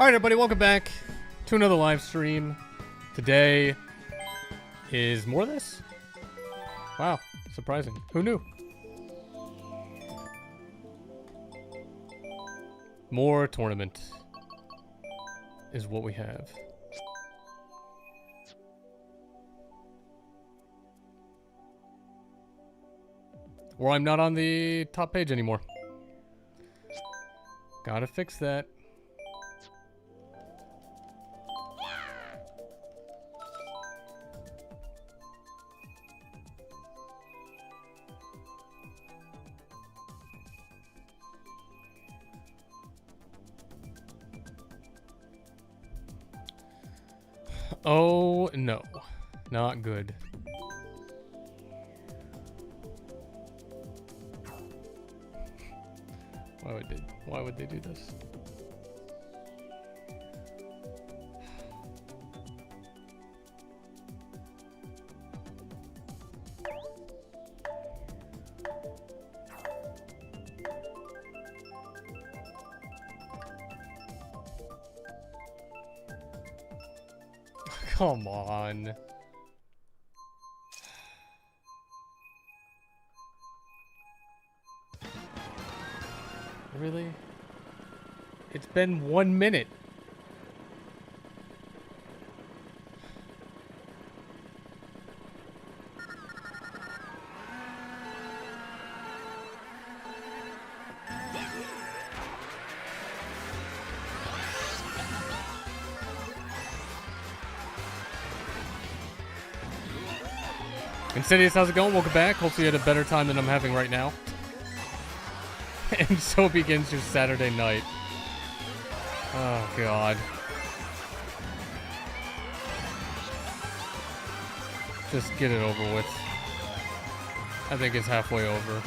Alright everybody, welcome back to another live stream. Today is more of this? Wow, surprising. Who knew? More tournament is what we have. Or I'm not on the top page anymore. Gotta fix that. Oh no, not good. Why would they do this? Come on. Really? It's been 1 minute. Insidious, how's it going? Welcome back. Hopefully you had a better time than I'm having right now. And so begins your Saturday night. Oh, God. Just get it over with. I think it's halfway over.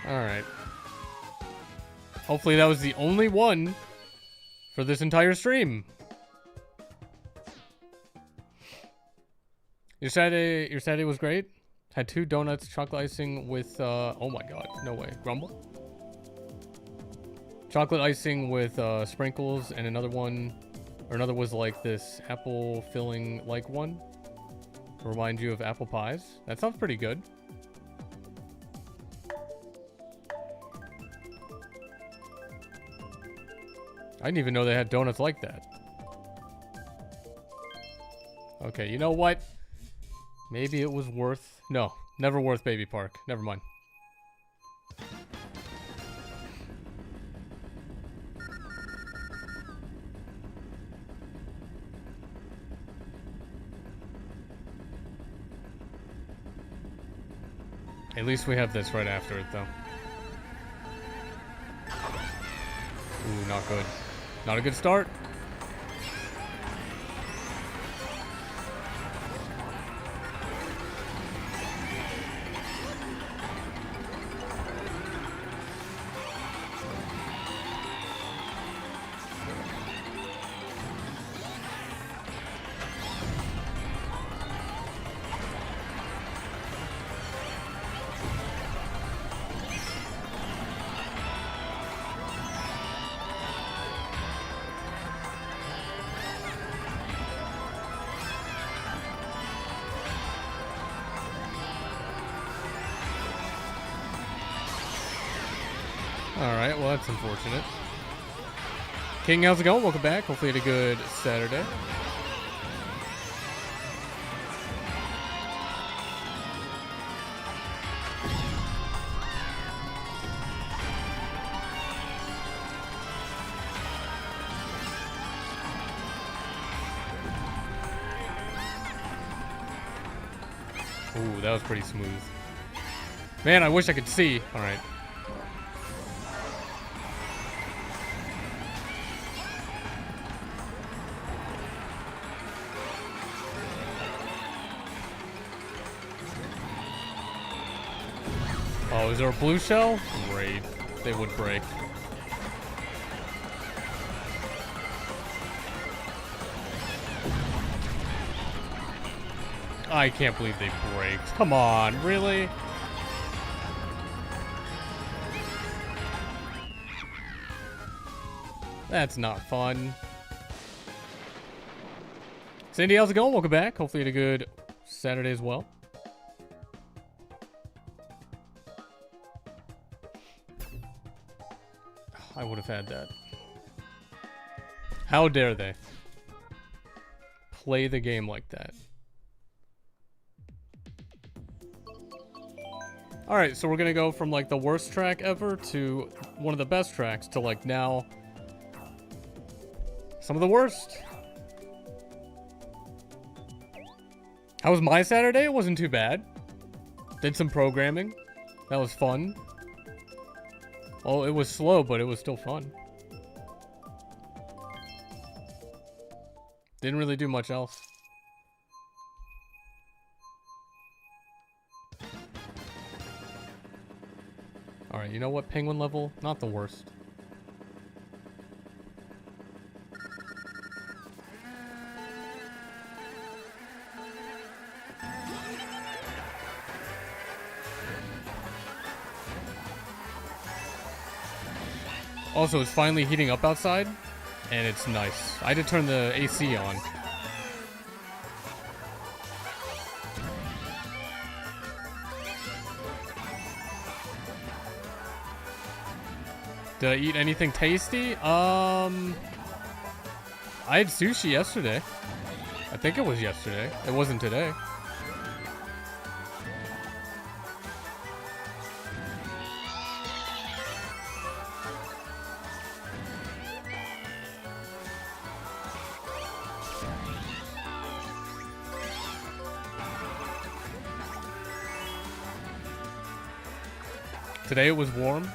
Alright. Hopefully that was the only one for this entire stream. Your Saturday was great? Had 2 donuts, chocolate icing with, oh my god, no way. Grumble? Chocolate icing with, sprinkles, and another one, or another was like this apple filling like one. Remind you of apple pies. That sounds pretty good. I didn't even know they had donuts like that. Okay, you know what? Maybe it was worth... No, never worth Baby Park. Never mind. At least we have this right after it, though. Ooh, not good. Not a good start. Alright, well that's unfortunate. King, how's it going? Welcome back. Hopefully you had a good Saturday. Ooh, that was pretty smooth. Man, I wish I could see. Alright. Oh, is there a blue shell? Great. They would break. I can't believe they break. Come on, really? That's not fun. Sandy, how's it going? Welcome back. Hopefully you had a good Saturday as well. I would have had that. How dare they play the game like that? Alright, so we're gonna go from like the worst track ever to one of the best tracks to like now some of the worst. How was my Saturday? It wasn't too bad. Did some programming. That was fun. Oh, it was slow, but it was still fun. Didn't really do much else. Alright, you know what? Penguin level, not the worst. Also, it's finally heating up outside, and it's nice. I had to turn the AC on. Did I eat anything tasty? I had sushi yesterday. I think it was yesterday. It wasn't today. Today it was warm.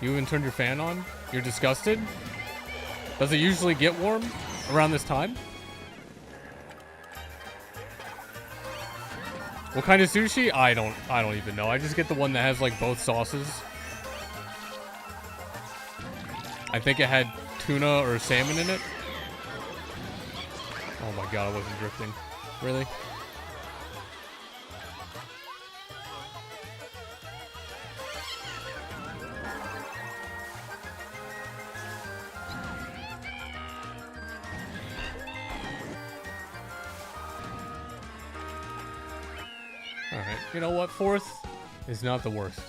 You even turned your fan on? You're disgusted? Does it usually get warm around this time? What kind of sushi? I don't even know. I just get the one that has like both sauces. I think it had tuna or salmon in it. Oh my god, I wasn't drifting. Really? Alright, you know what? Fourth is not the worst.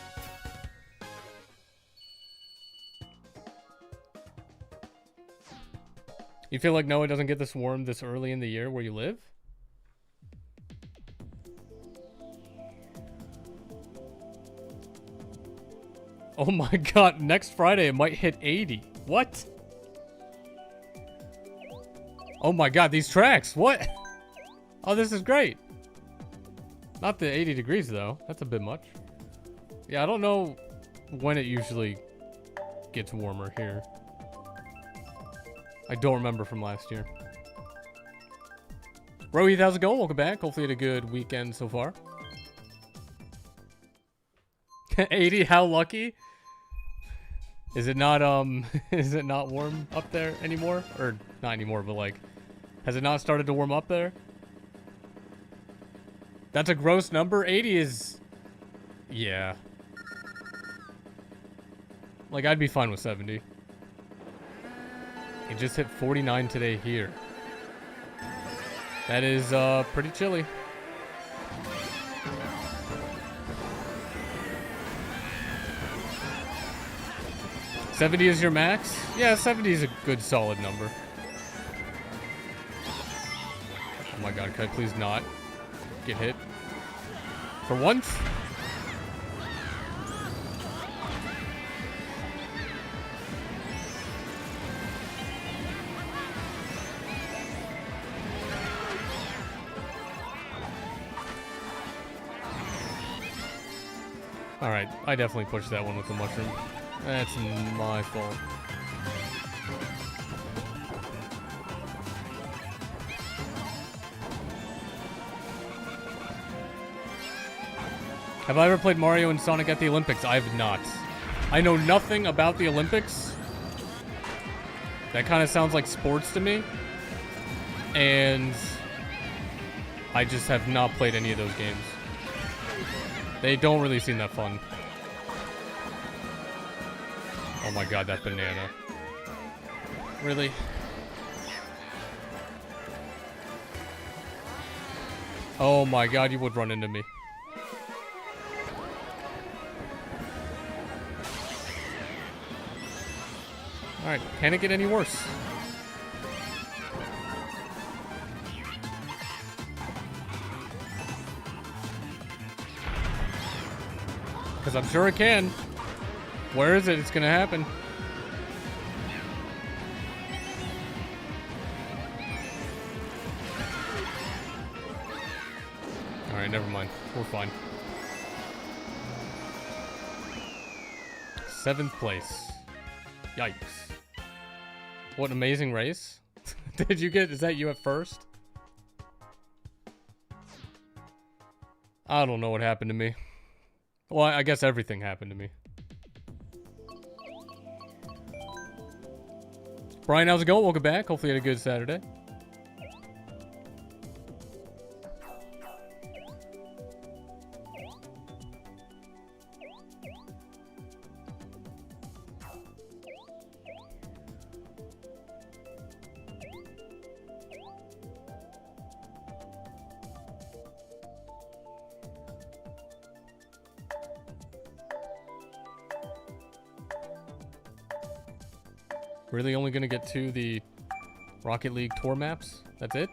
You feel like Noah doesn't get this warm this early in the year where you live? Oh my god, next Friday it might hit 80. What? Oh my god, these tracks, what? Oh, this is great. Not the 80 degrees though, that's a bit much. Yeah, I don't know when it usually gets warmer here. I don't remember from last year. Rohit, how's it going? Welcome back. Hopefully you had a good weekend so far. 80, how lucky? Is it not is it not warm up there anymore? Or not anymore, but like, has it not started to warm up there? That's a gross number. 80 is, yeah. Like, I'd be fine with 70. It just hit 49 today here. That is pretty chilly. $70 is your max? Yeah, 70 is a good solid number. Oh my god, can I please not get hit? For once? Alright, I definitely pushed that one with the mushroom. That's my fault. Have I ever played Mario and Sonic at the Olympics? I have not. I know nothing about the Olympics. That kind of sounds like sports to me. And I just have not played any of those games. They don't really seem that fun. Oh my god, that banana. Really? Oh my god, you would run into me. Alright, can it get any worse? Because I'm sure it can. Where is it? It's gonna happen. Alright, never mind. We're fine. 7th place. Yikes. What an amazing race. Did you get... Is that you at first? I don't know what happened to me. Well, I guess everything happened to me. Brian, how's it going? Welcome back. Hopefully you had a good Saturday. Really only gonna get to the Rocket League tour maps? That's it?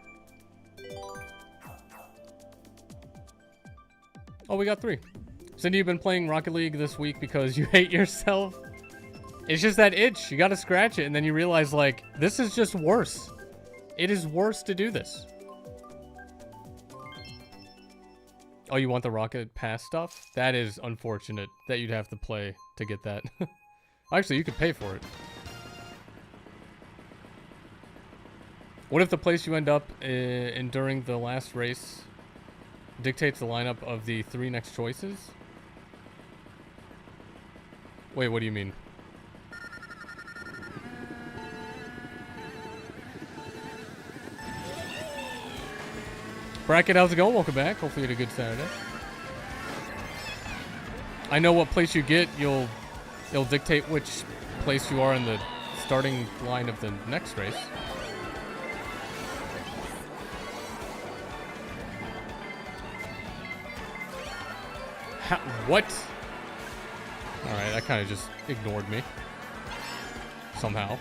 Oh, we got 3. Cindy, you've been playing Rocket League this week because you hate yourself? It's just that itch. You gotta scratch it and then you realize, like, this is just worse. It is worse to do this. Oh, you want the Rocket Pass stuff? That is unfortunate that you'd have to play to get that. Actually, you could pay for it. What if the place you end up in during the last race dictates the lineup of the 3 next choices? Wait, what do you mean? Bracket, how's it going? Welcome back. Hopefully you had a good Saturday. I know what place you get, it'll dictate which place you are in the starting line of the next race. What? Alright, that kind of just ignored me. Somehow.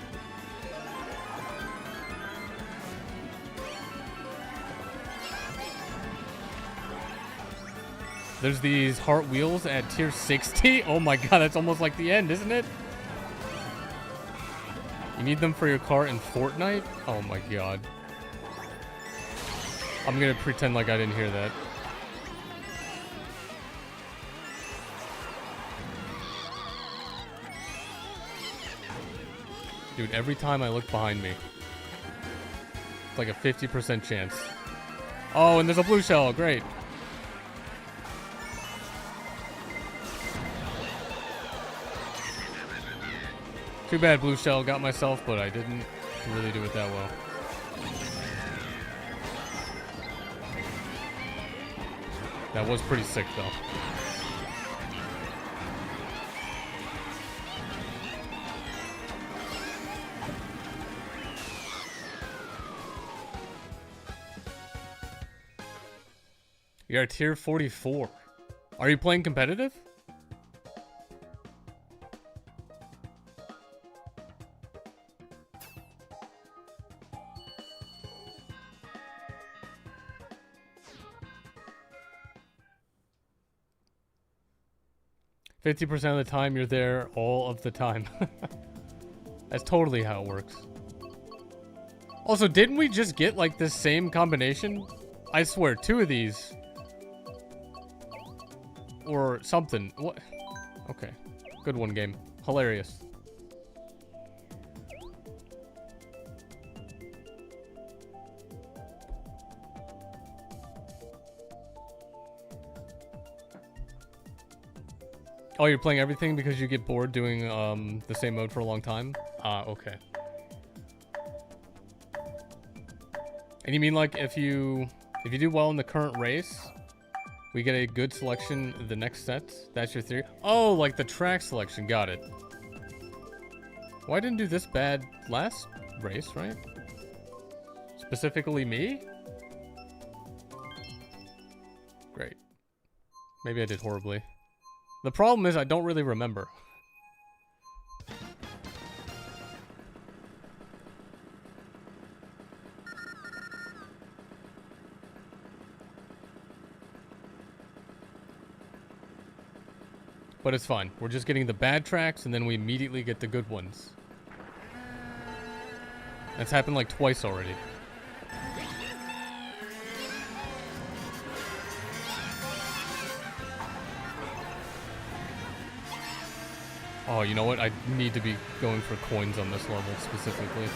There's these heart wheels at tier 60. Oh my god, that's almost like the end, isn't it? You need them for your car in Fortnite? Oh my god. I'm gonna pretend like I didn't hear that. Dude, every time I look behind me, it's like a 50% chance. Oh, and there's a blue shell. Great. Too bad blue shell got myself, but I didn't really do it that well. That was pretty sick, though. You're at tier 44. Are you playing competitive? $50% of the time you're there all of the time. That's totally how it works. Also, didn't we just get like this same combination? I swear, 2 of these. Or something. What? Okay. Good one, game. Hilarious. Oh, you're playing everything because you get bored doing the same mode for a long time? Ah, okay. And you mean like if you do well in the current race, we get a good selection the next set? That's your theory? Oh, like the track selection. Got it. Well, I didn't do this bad last race, right? Specifically me? Great. Maybe I did horribly. The problem is I don't really remember. But it's fine. We're just getting the bad tracks and then we immediately get the good ones. That's happened like twice already. Oh, you know what? I need to be going for coins on this level specifically.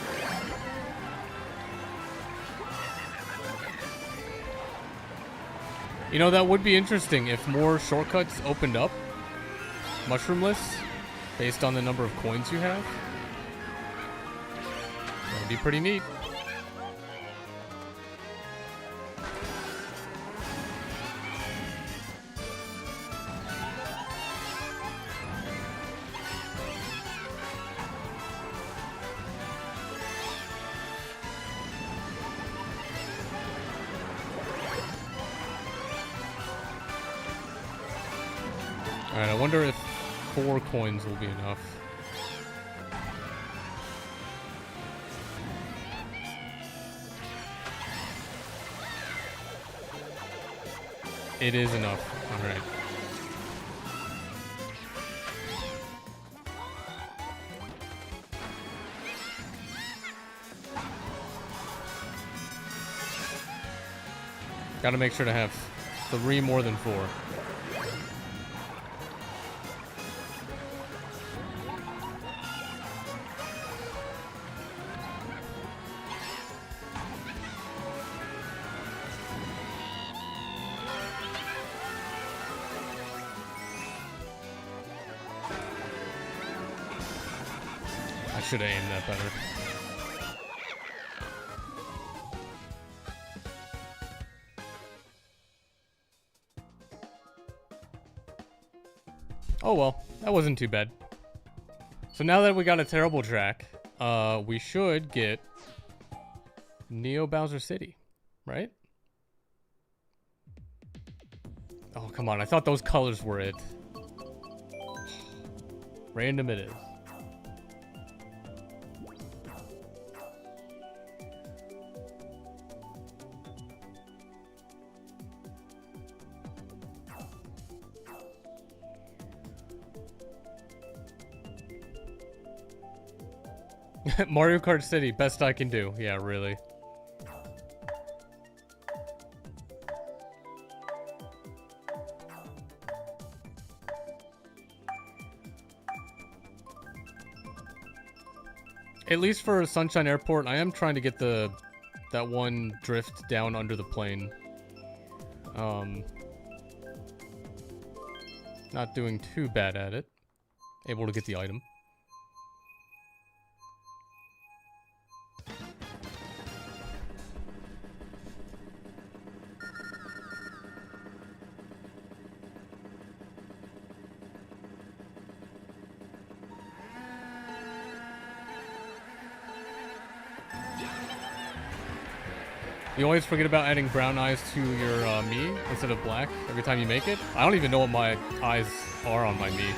You know, that would be interesting if more shortcuts opened up. Mushroomless, based on the number of coins you have. That would be pretty neat. Alright, I wonder if 4 coins will be enough. It is enough. Alright. Gotta make sure to have 3 more than 4. Should have aimed that better. Oh well, that wasn't too bad. So now that we got a terrible track, we should get Neo Bowser City, right? Oh, come on. I thought those colors were it. Random it is. Mario Kart City, best I can do. Yeah, really. At least for Sunshine Airport, I am trying to get that one drift down under the plane. Not doing too bad at it. Able to get the item. You always forget about adding brown eyes to your Mii instead of black every time you make it. I don't even know what my eyes are on my Mii.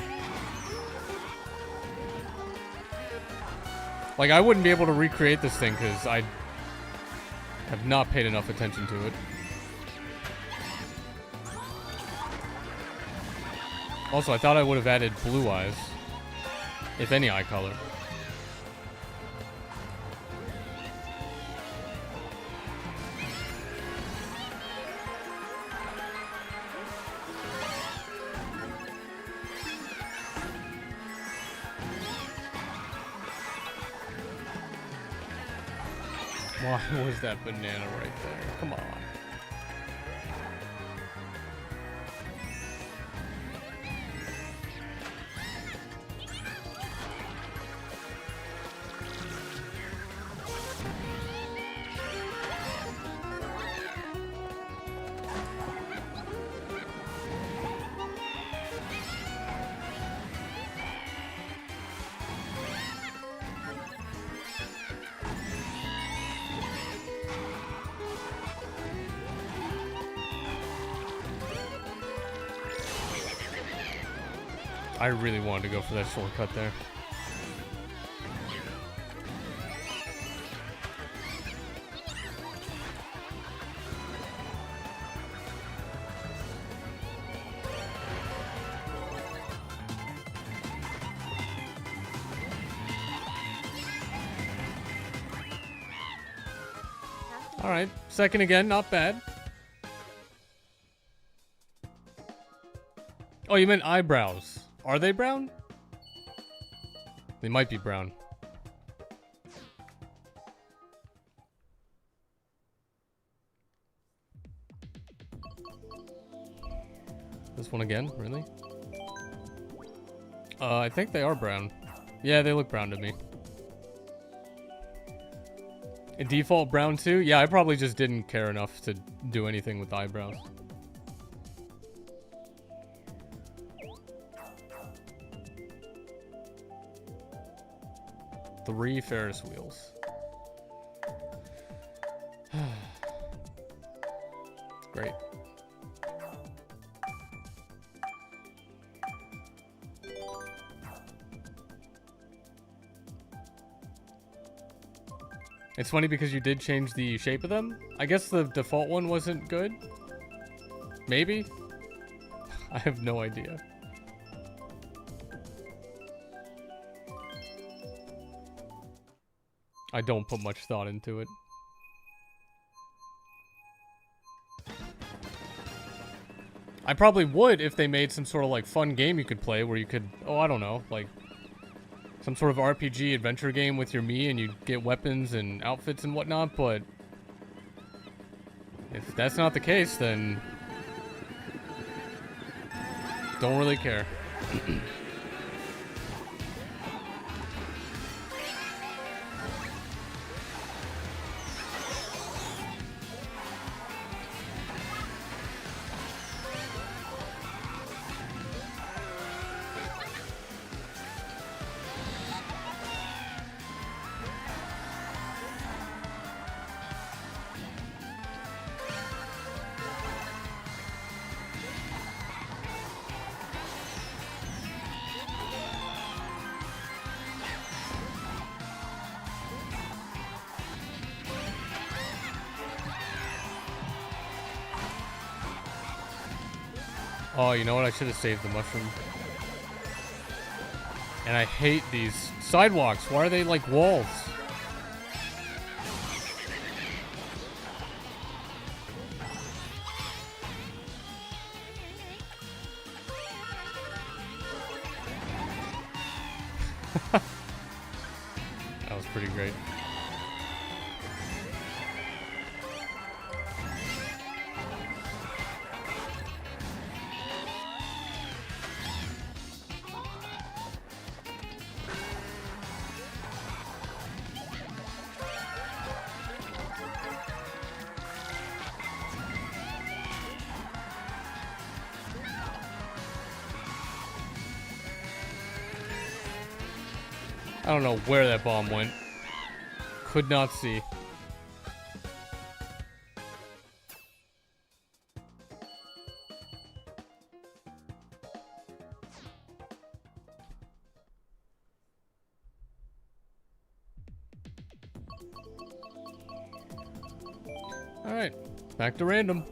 Like, I wouldn't be able to recreate this thing because I have not paid enough attention to it. Also, I thought I would have added blue eyes, if any eye color. Why was that banana right there? Come on. I really wanted to go for that shortcut there. Alright, second again, not bad. Oh, you meant eyebrows. Are they brown? They might be brown. This one again, really? I think they are brown. Yeah, they look brown to me. A default brown too? Yeah, I probably just didn't care enough to do anything with eyebrows. Three Ferris wheels. Great. It's funny because you did change the shape of them. I guess the default one wasn't good. Maybe? I have no idea. I don't put much thought into it. I probably would if they made some sort of like fun game you could play where you could, oh, I don't know, like some sort of RPG adventure game with your Mii and you get weapons and outfits and whatnot, but if that's not the case, then don't really care. Oh, you know what? I should have saved the mushroom. And I hate these sidewalks. Why are they like walls? That was pretty great. I don't know where that bomb went. Could not see. All right, back to random.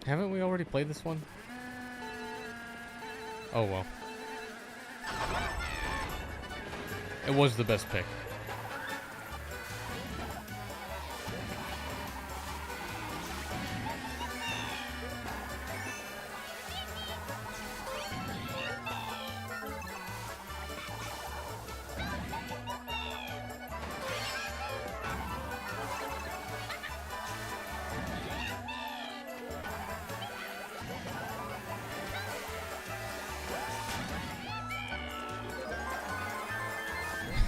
Haven't we already played this one? Oh well. It was the best pick.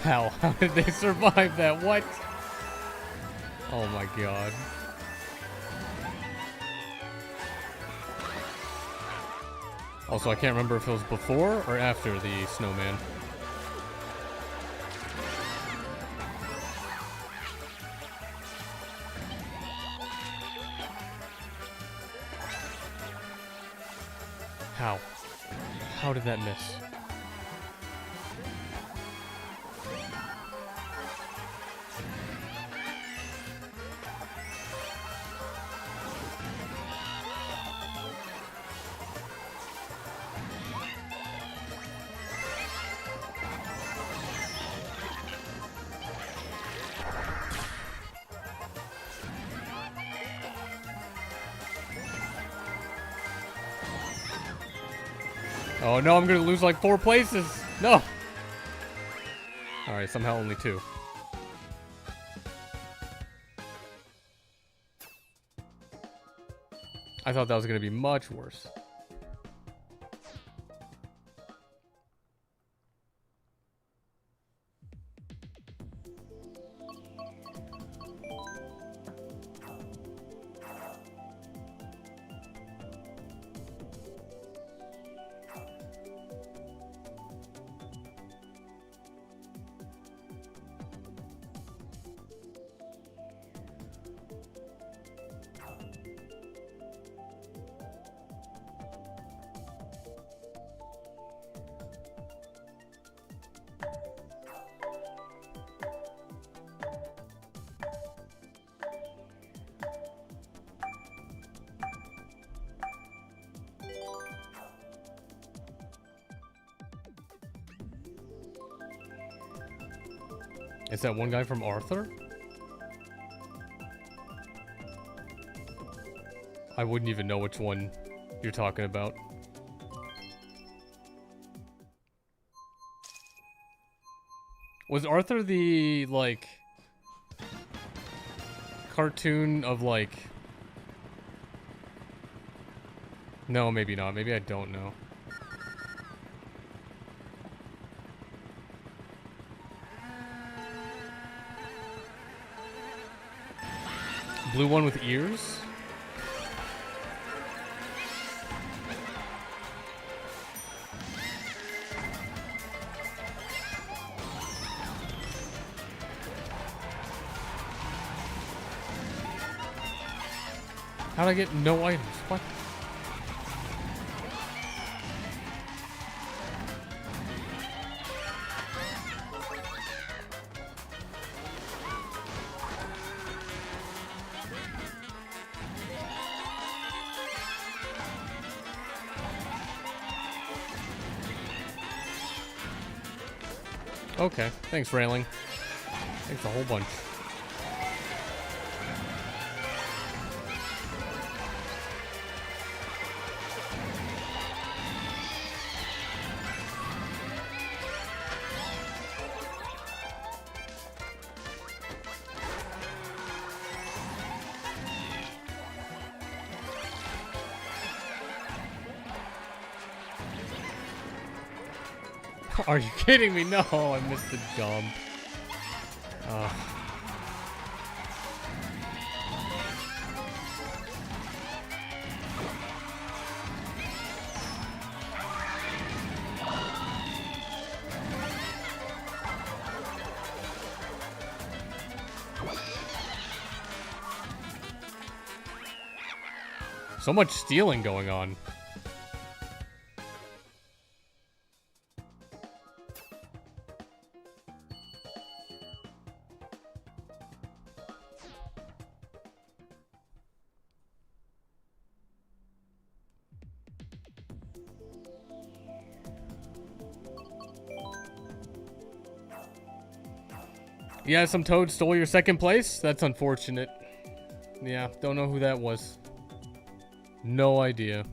How did they survive that? What? Oh my god. Also, I can't remember if it was before or after the snowman. How? How did that miss? Oh no, I'm gonna lose like 4 places. No. Alright, somehow only 2. I thought that was gonna be much worse. Is that one guy from Arthur? I wouldn't even know which one you're talking about. Was Arthur the, like, cartoon of, like... No, maybe not. Maybe I don't know. Blue one with ears? How'd I get no items? What? Okay, thanks, Railing. Thanks a whole bunch. Are you kidding me? No, I missed the jump. So much stealing going on. Yeah, some toad stole your second place? That's unfortunate. Yeah, don't know who that was. No idea.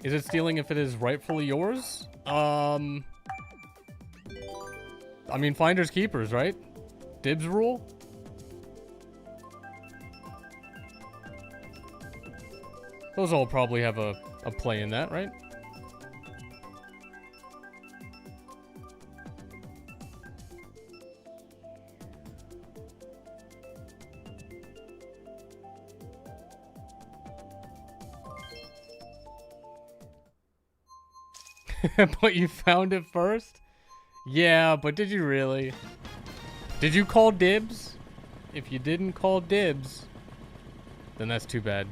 Is it stealing if it is rightfully yours? I mean, finders keepers, right? Dibs rule? Those all probably have a play in that, right? But you found it first? Yeah, but did you really? Did you call dibs? If you didn't call dibs, then that's too bad.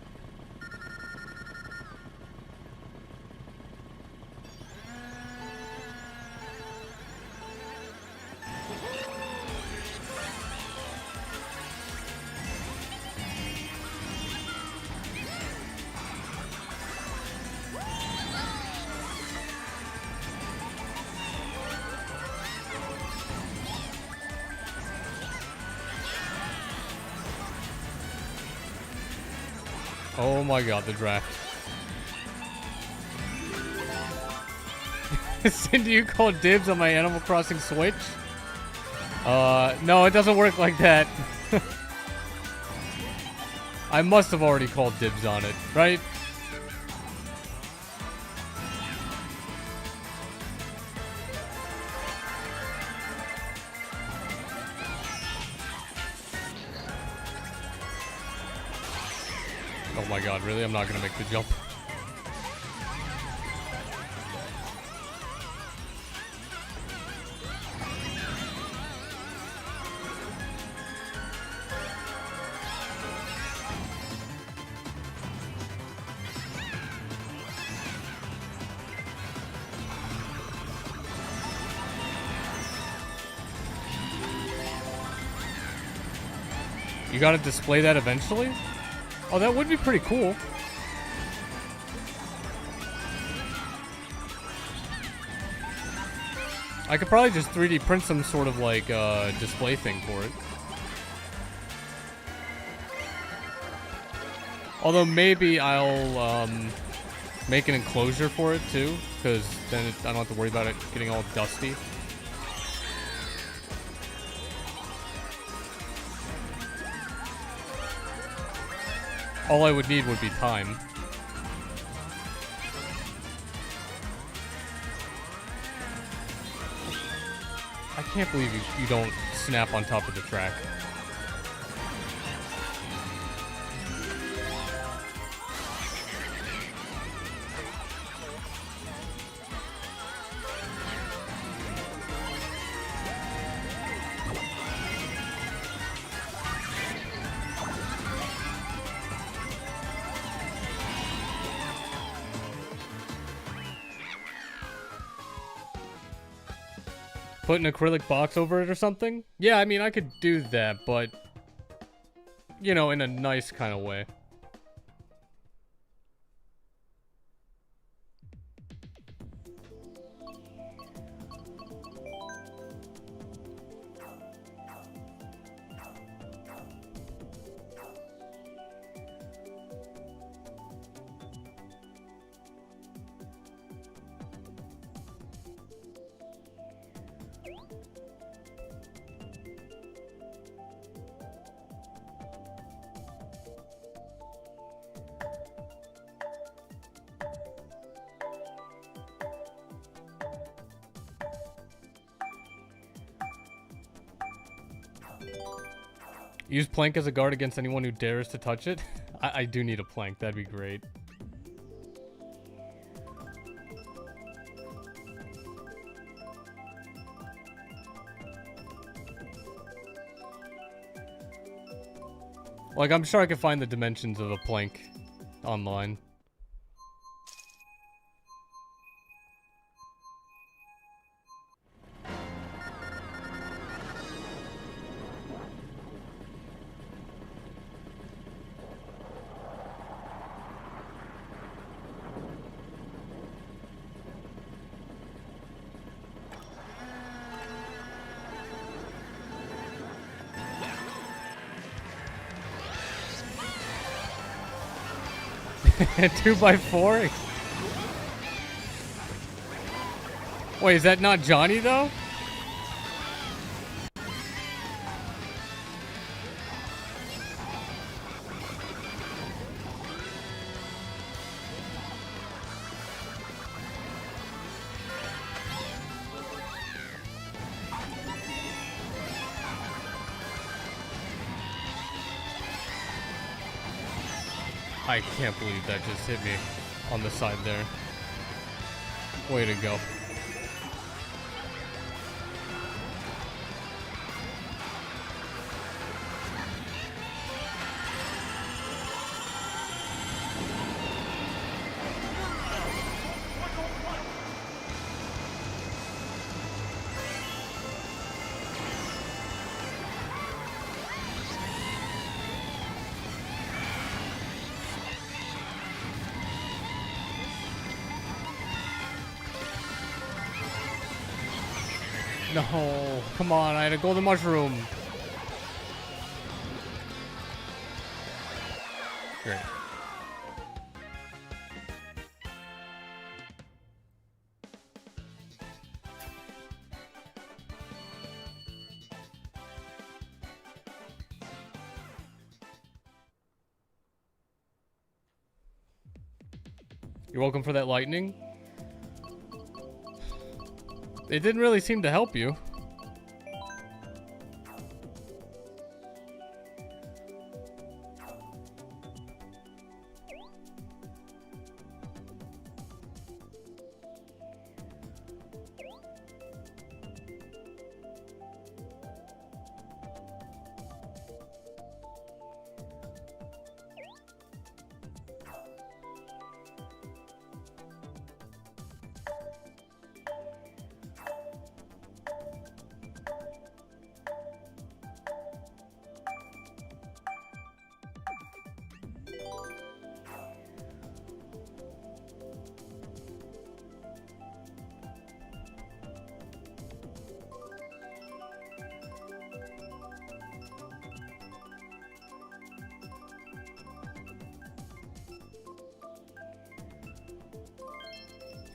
Oh my god, the draft. Cindy, you called dibs on my Animal Crossing Switch? No, it doesn't work like that. I must have already called dibs on it, right? Oh my god, really? I'm not gonna make the jump. You gotta display that eventually? Oh, that would be pretty cool. I could probably just 3D print some sort of like display thing for it. Although maybe I'll make an enclosure for it too, because then I don't have to worry about it getting all dusty. All I would need would be time. I can't believe you don't snap on top of the track. Put an acrylic box over it or something? Yeah, I mean, I could do that, but, you know, in a nice kind of way. Use plank as a guard against anyone who dares to touch it. I do need a plank. That'd be great. Like, I'm sure I could find the dimensions of a plank online. 2x4? Wait, is that not Johnny though? I can't believe that just hit me on the side there. Way to go. No, come on, I had a golden mushroom. Great. You're welcome for that lightning. It didn't really seem to help you.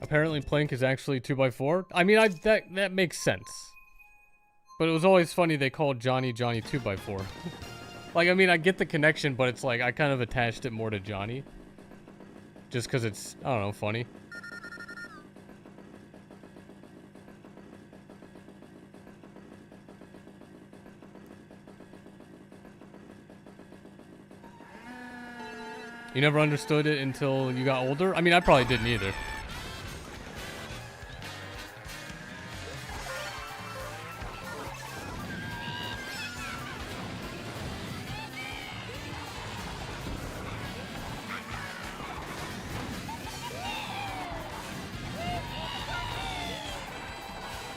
Apparently Plank is actually 2x4. I mean, that makes sense. But it was always funny they called Johnny 2x4. Like, I mean, I get the connection, but it's like I kind of attached it more to Johnny. Just because it's, I don't know, funny. You never understood it until you got older? I mean, I probably didn't either.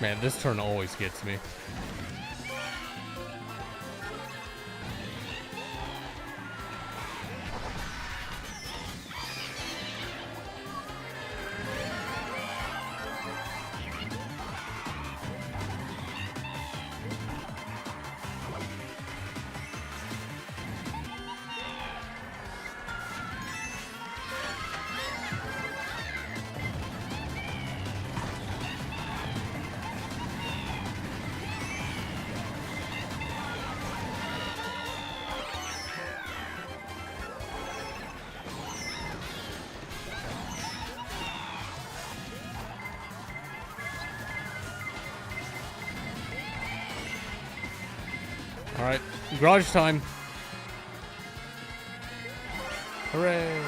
Man, this turn always gets me. Alright, garage time. Hooray.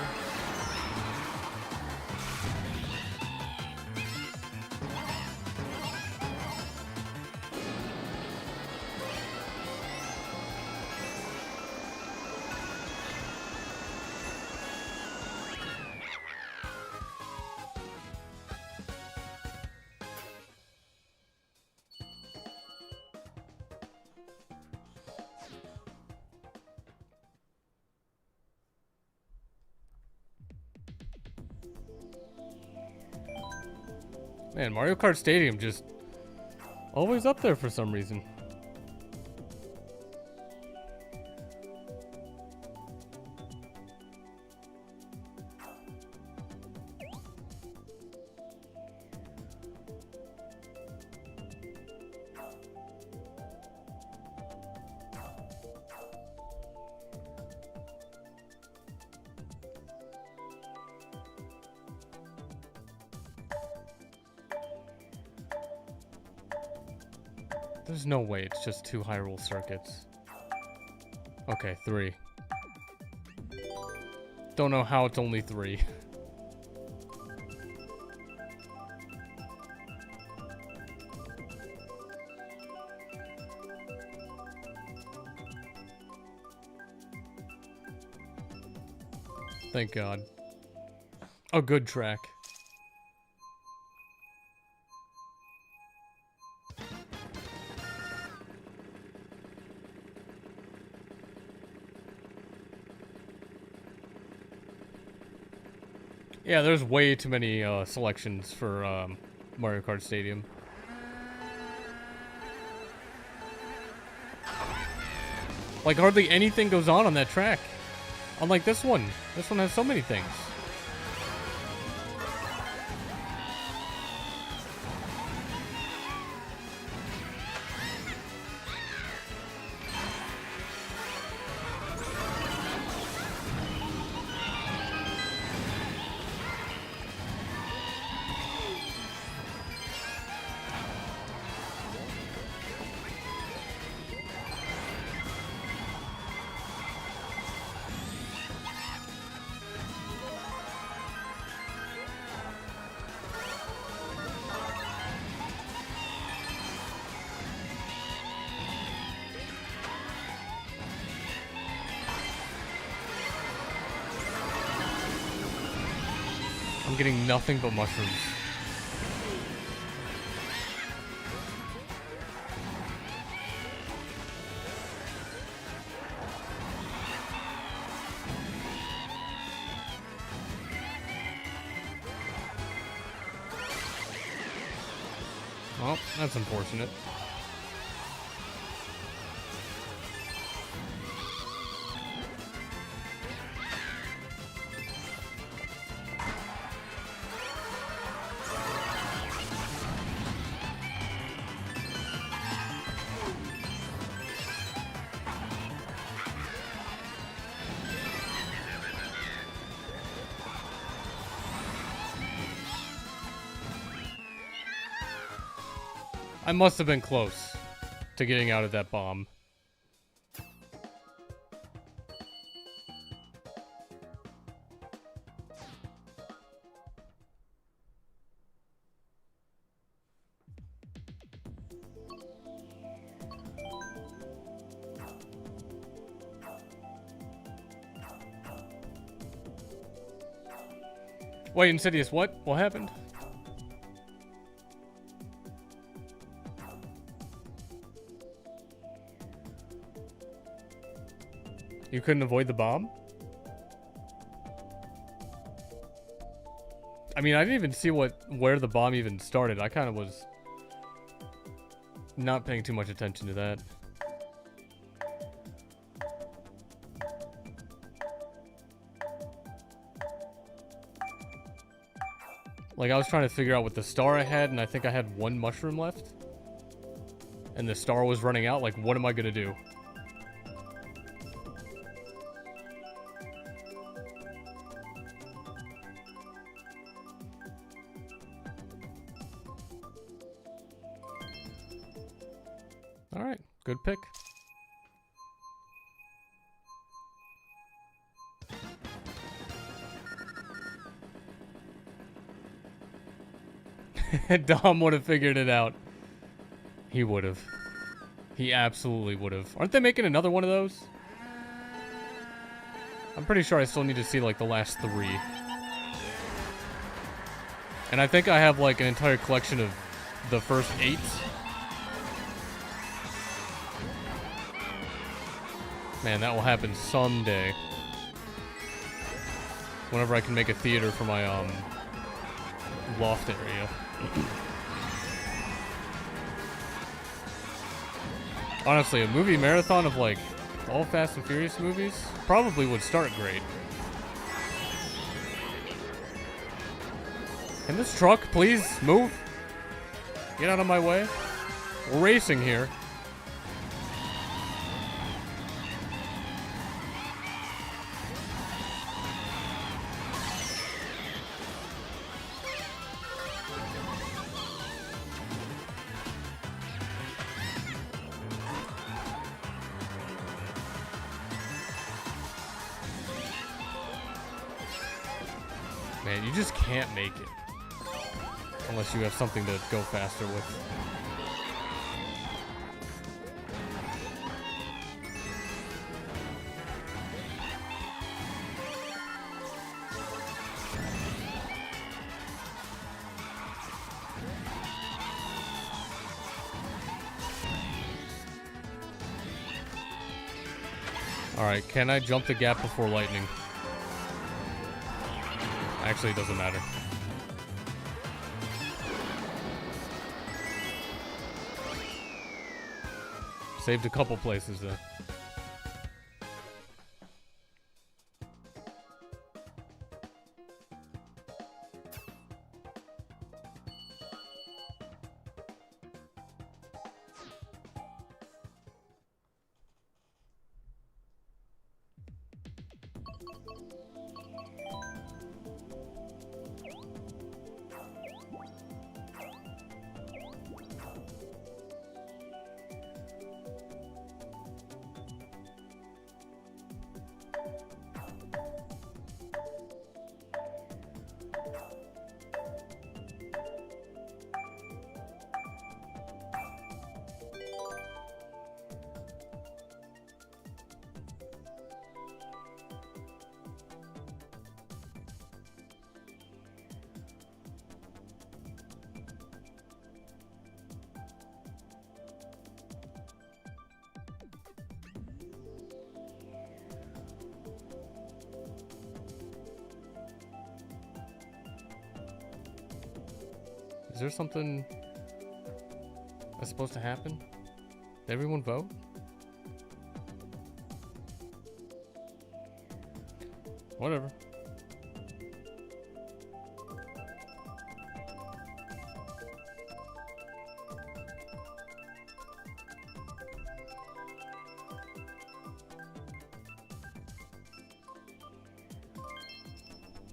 Man, Mario Kart Stadium just always up there for some reason. There's no way it's just 2 Hyrule circuits. Okay, 3. Don't know how it's only 3. Thank God. A good track. Yeah, there's way too many selections for Mario Kart Stadium. Like, hardly anything goes on that track. Unlike this one. This one has so many things. I'm getting nothing but mushrooms. Well, that's unfortunate. I must have been close to getting out of that bomb. Wait, Insidious, what? What happened? You couldn't avoid the bomb? I mean, I didn't even see where the bomb even started. I kind of was not paying too much attention to that. Like, I was trying to figure out what the star I had, and I think I had 1 mushroom left. And the star was running out. Like, what am I gonna do? Alright, good pick. Dom would have figured it out. He would have. He absolutely would have. Aren't they making another one of those? I'm pretty sure I still need to see, like, the last 3. And I think I have, like, an entire collection of the first 8. Man, that will happen someday. Whenever I can make a theater for my, loft area. Honestly, a movie marathon of, like, all Fast and Furious movies probably would start great. Can this truck please move? Get out of my way. We're racing here. Man, you just can't make it. Unless you have something to go faster with. Alright, can I jump the gap before lightning? Actually, it doesn't matter. Saved a couple places there. Is there something that's supposed to happen? Did everyone vote? Whatever.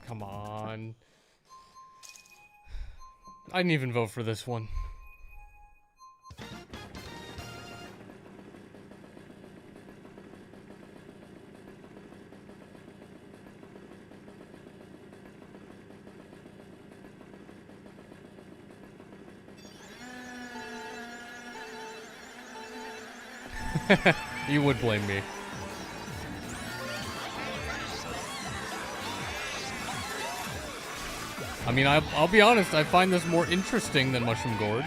Come on. I didn't even vote for this one. You would blame me. I mean, I'll be honest, I find this more interesting than Mushroom Gorge.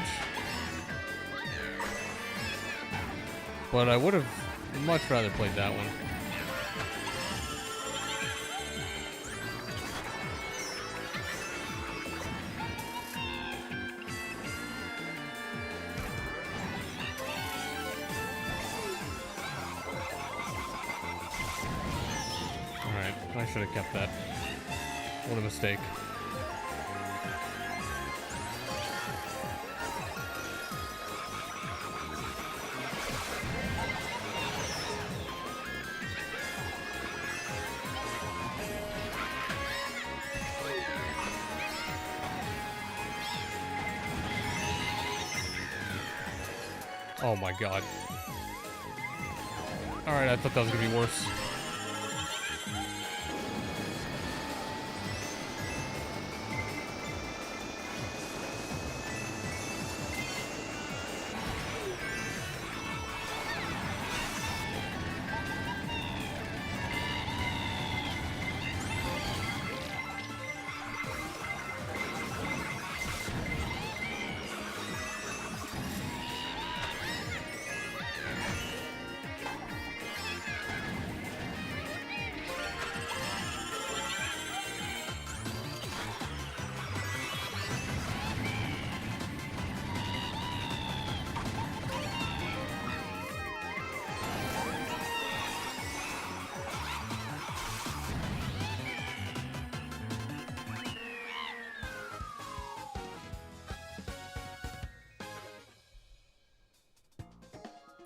But I would have much rather played that one. Alright, I should have kept that. What a mistake. Oh my god. Alright, I thought that was gonna be worse.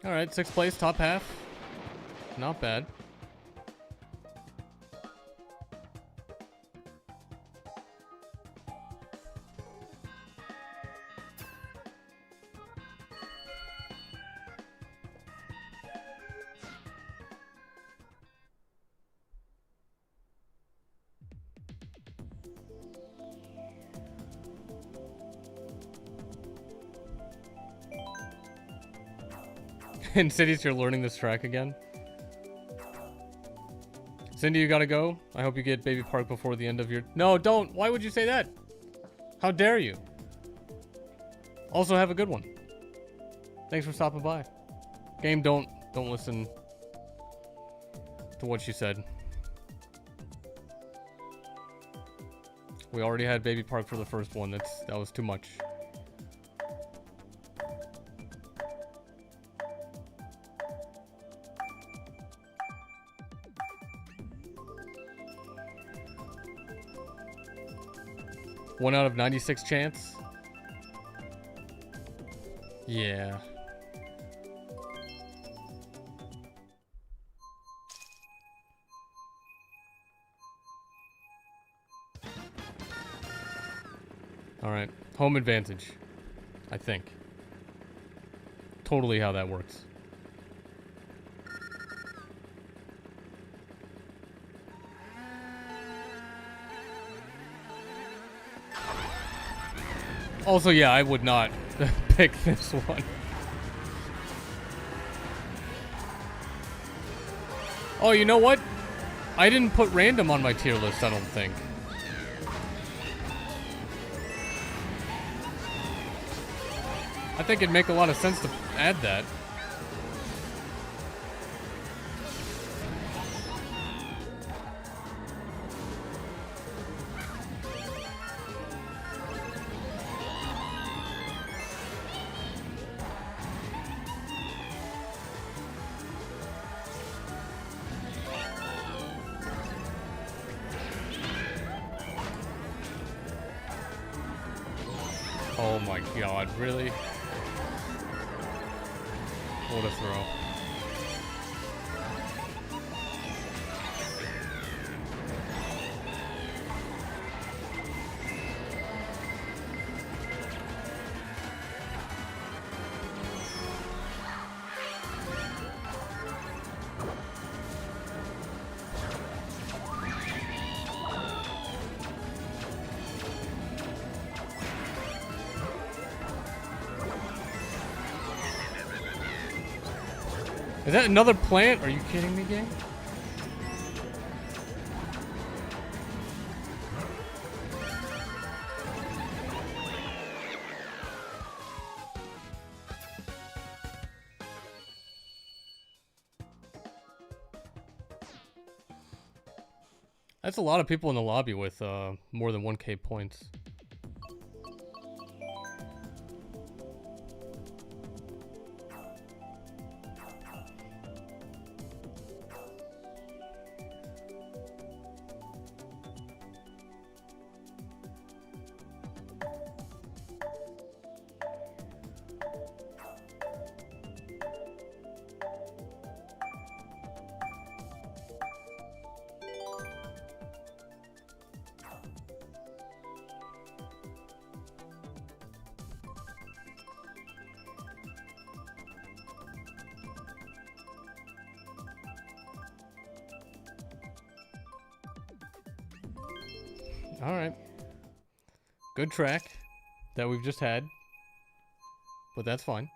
Alright, 6th place, top half. Not bad. In cities, you're learning this track again. Cindy, you gotta go. I hope you get Baby Park before the end of your... No, don't! Why would you say that? How dare you? Also, have a good one. Thanks for stopping by. Game, don't listen to what she said. We already had Baby Park for the first one. That was too much. One out of 96 chance. Yeah. All right, home advantage, I think. Totally how that works. Also, yeah, I would not pick this one. Oh, you know what? I didn't put random on my tier list, I don't think. I think it'd make a lot of sense to add that. Oh my god, really? What a throw. Is that another plant? Are you kidding me, gang? That's a lot of people in the lobby with more than 1K points. All right. Good track that we've just had, but that's fine.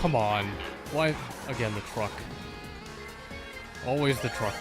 Come on. Why? Again, the truck. Always the truck.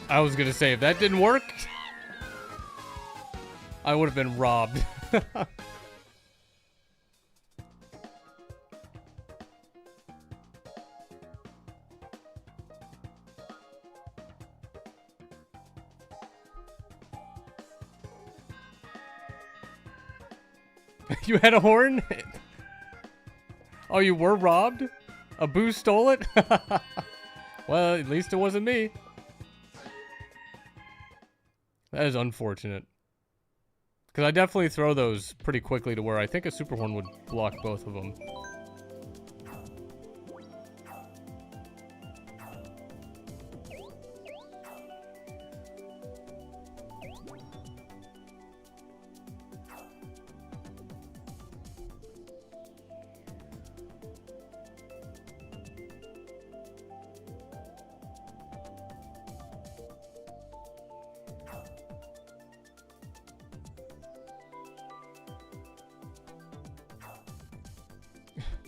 I was gonna say, if that didn't work, I would have been robbed. You had a horn? Oh, you were robbed? A boo stole it? Well, at least it wasn't me. That is unfortunate. Because I definitely throw those pretty quickly to where I think a super horn would block both of them.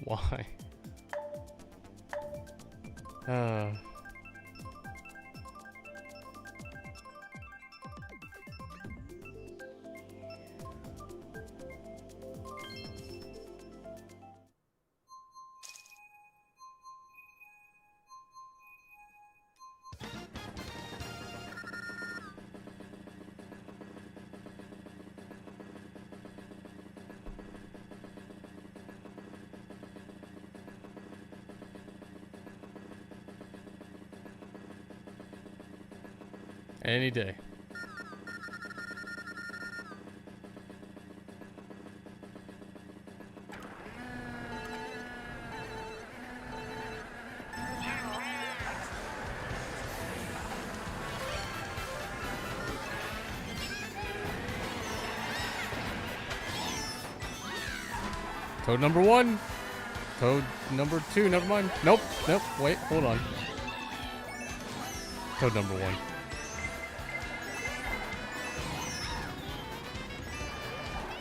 Why? Any day. Toad number 1. Toad number 2, never mind. Nope, nope, wait, hold on. Toad number 1.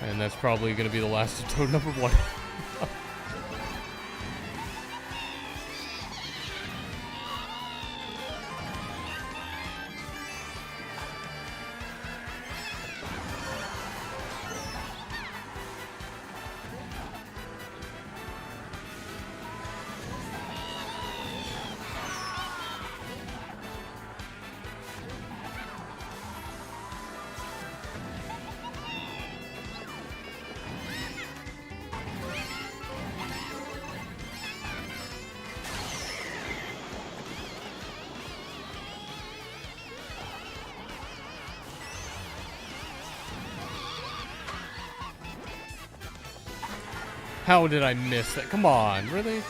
And that's probably going to be the last of Toad number 1. How did I miss that? Come on, really?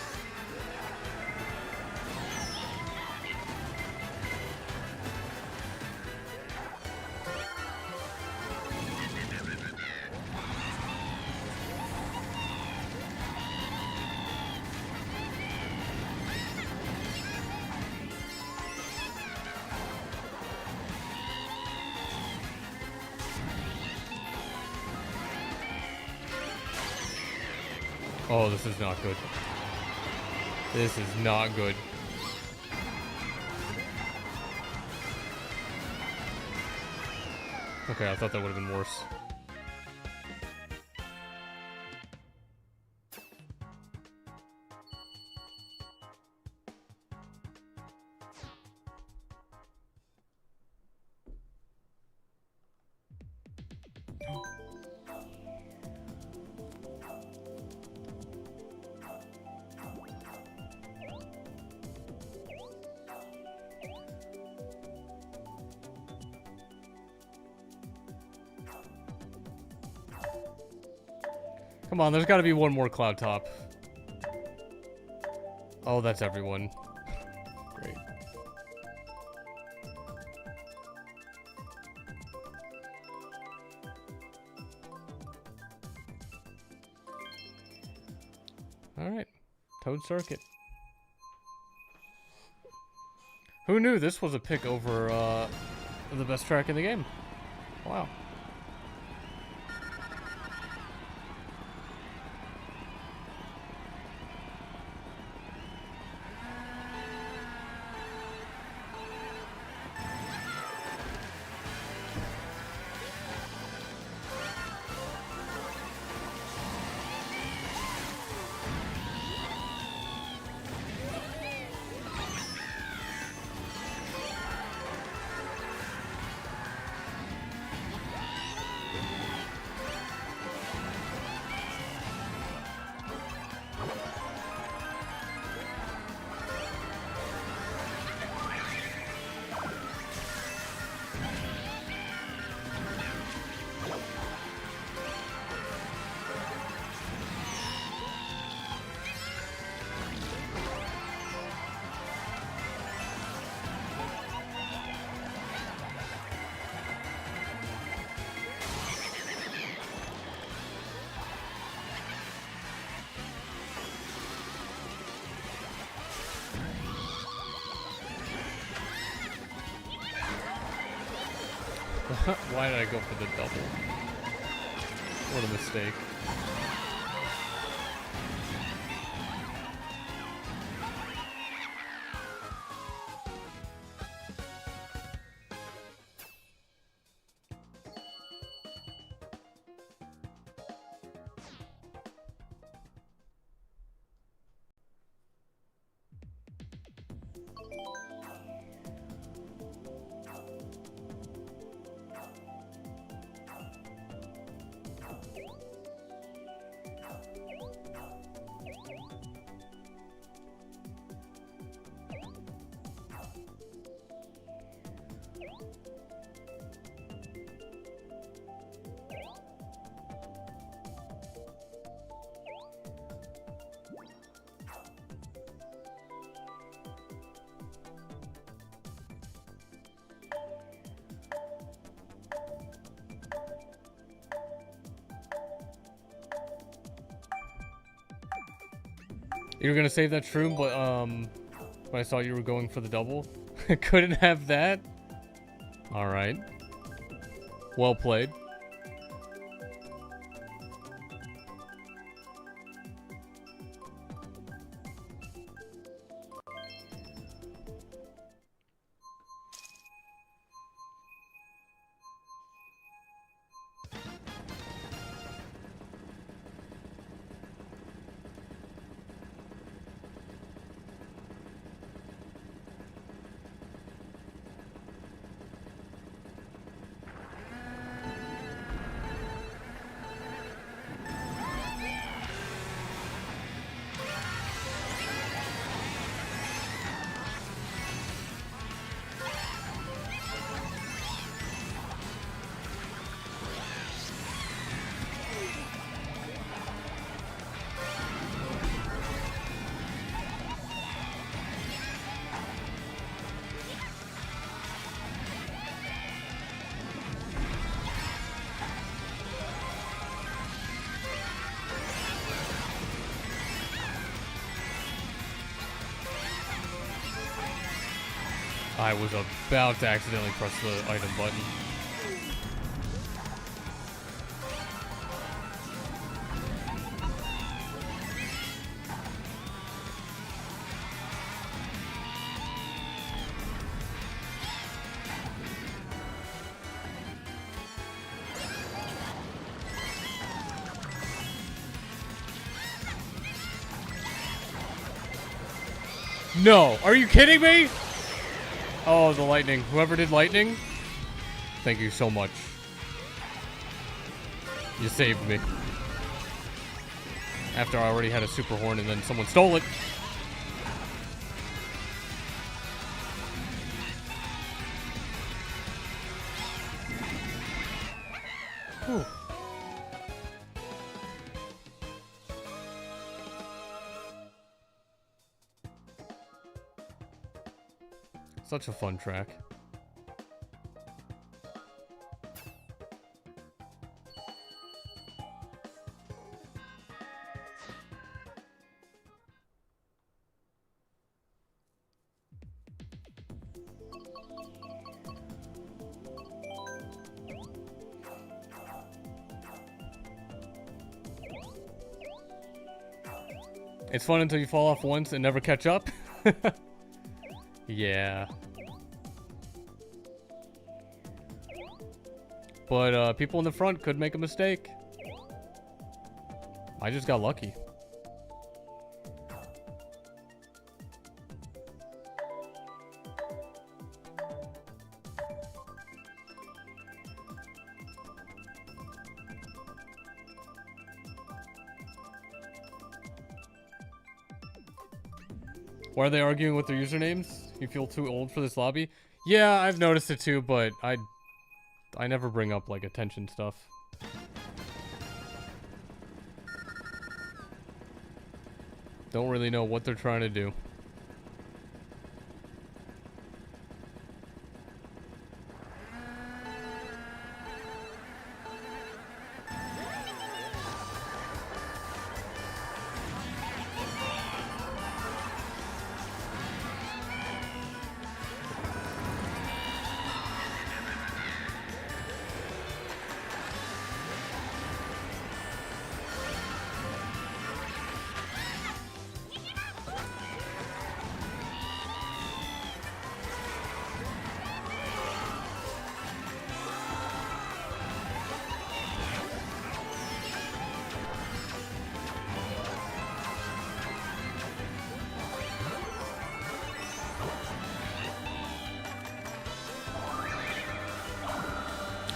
Oh, this is not good. This is not good. Okay, I thought that would have been worse. Come on, there's got to be one more cloud top. Oh, that's everyone. Great. All right, Toad Circuit. Who knew this was a pick over the best track in the game? Wow. Why did I go for the double? What a mistake. You were gonna save that shroom, but when I saw you were going for the double, couldn't have that. All right. Well played. I was about to accidentally press the item button. No, are you kidding me? Oh, the lightning. Whoever did lightning, thank you so much. You saved me. After I already had a super horn and then someone stole it. Whew. Such a fun track. It's fun until you fall off once and never catch up. Yeah. But people in the front could make a mistake. I just got lucky. Why are they arguing with their usernames? You feel too old for this lobby? Yeah, I've noticed it too, but I never bring up, like, attention stuff. Don't really know what they're trying to do.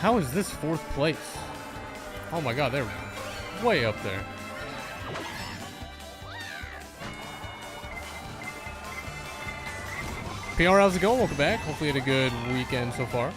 How is this 4th place? Oh my god, they're way up there. PR, how's it going? Welcome back. Hopefully you had a good weekend so far.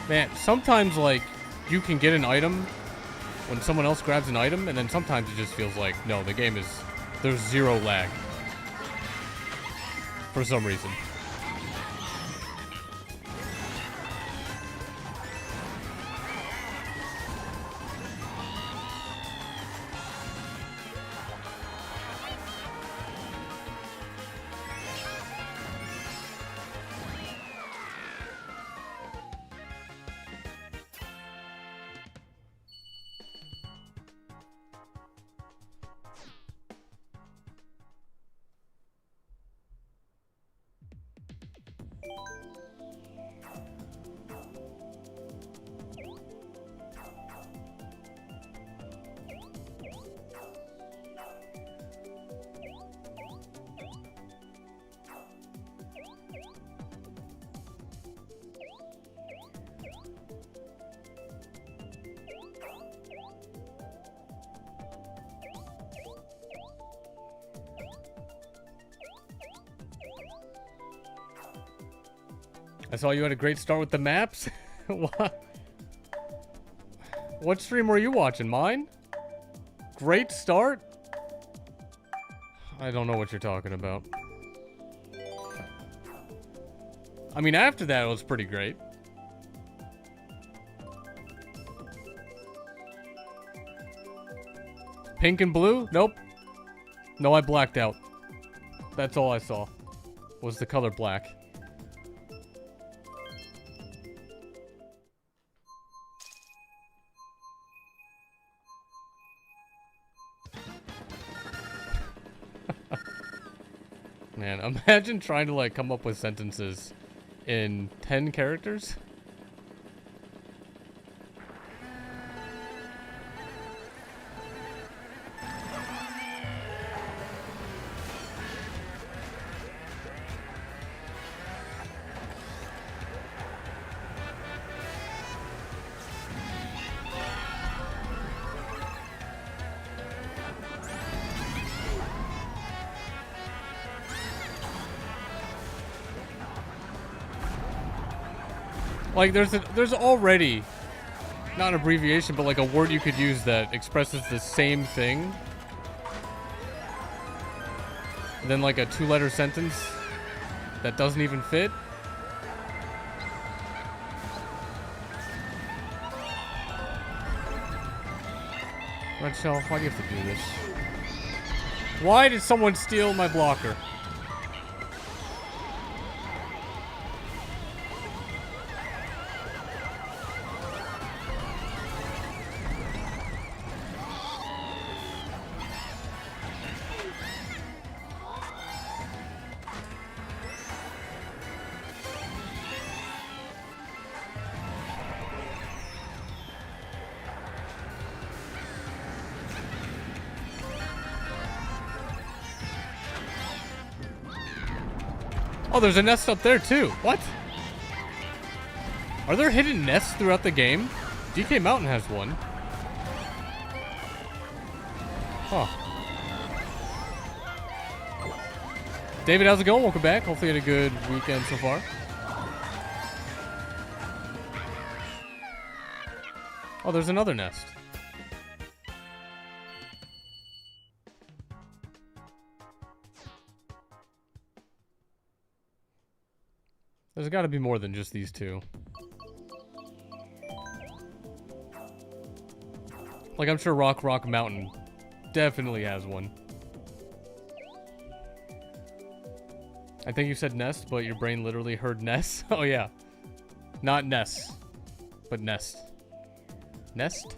Man, sometimes, like, you can get an item when someone else grabs an item, and then sometimes it just feels like, no, the game is... there's zero lag. For some reason. I saw you had a great start with the maps. What stream were you watching? Mine? Great start? I don't know what you're talking about. I mean, after that, it was pretty great. Pink and blue? Nope. No, I blacked out. That's all I saw. Was the color black. Man, imagine trying to, like, come up with sentences in 10 characters. Like, there's already, not an abbreviation, but like a word you could use that expresses the same thing. And then like a 2-letter sentence that doesn't even fit. Red Shell, why do you have to do this? Why did someone steal my blocker? Oh, there's a nest up there too. What? Are there hidden nests throughout the game? DK Mountain has one. Huh. David, how's it going? Welcome back. Hopefully you had a good weekend so far. Oh, there's another nest. There's got to be more than just these two. Like, I'm sure Rock Mountain definitely has one. I think you said nest, but your brain literally heard nest. Oh, yeah. Not nest, but nest. Nest?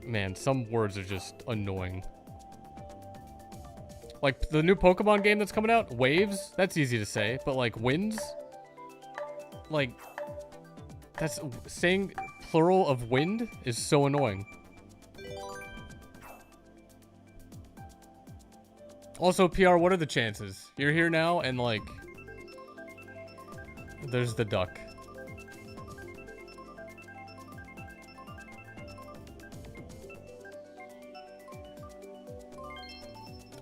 Man, some words are just annoying. Like, the new Pokemon game that's coming out, Waves, that's easy to say. But, like, Winds? Like, that's saying plural of wind is so annoying. Also, PR, what are the chances? You're here now, and, like, there's the duck.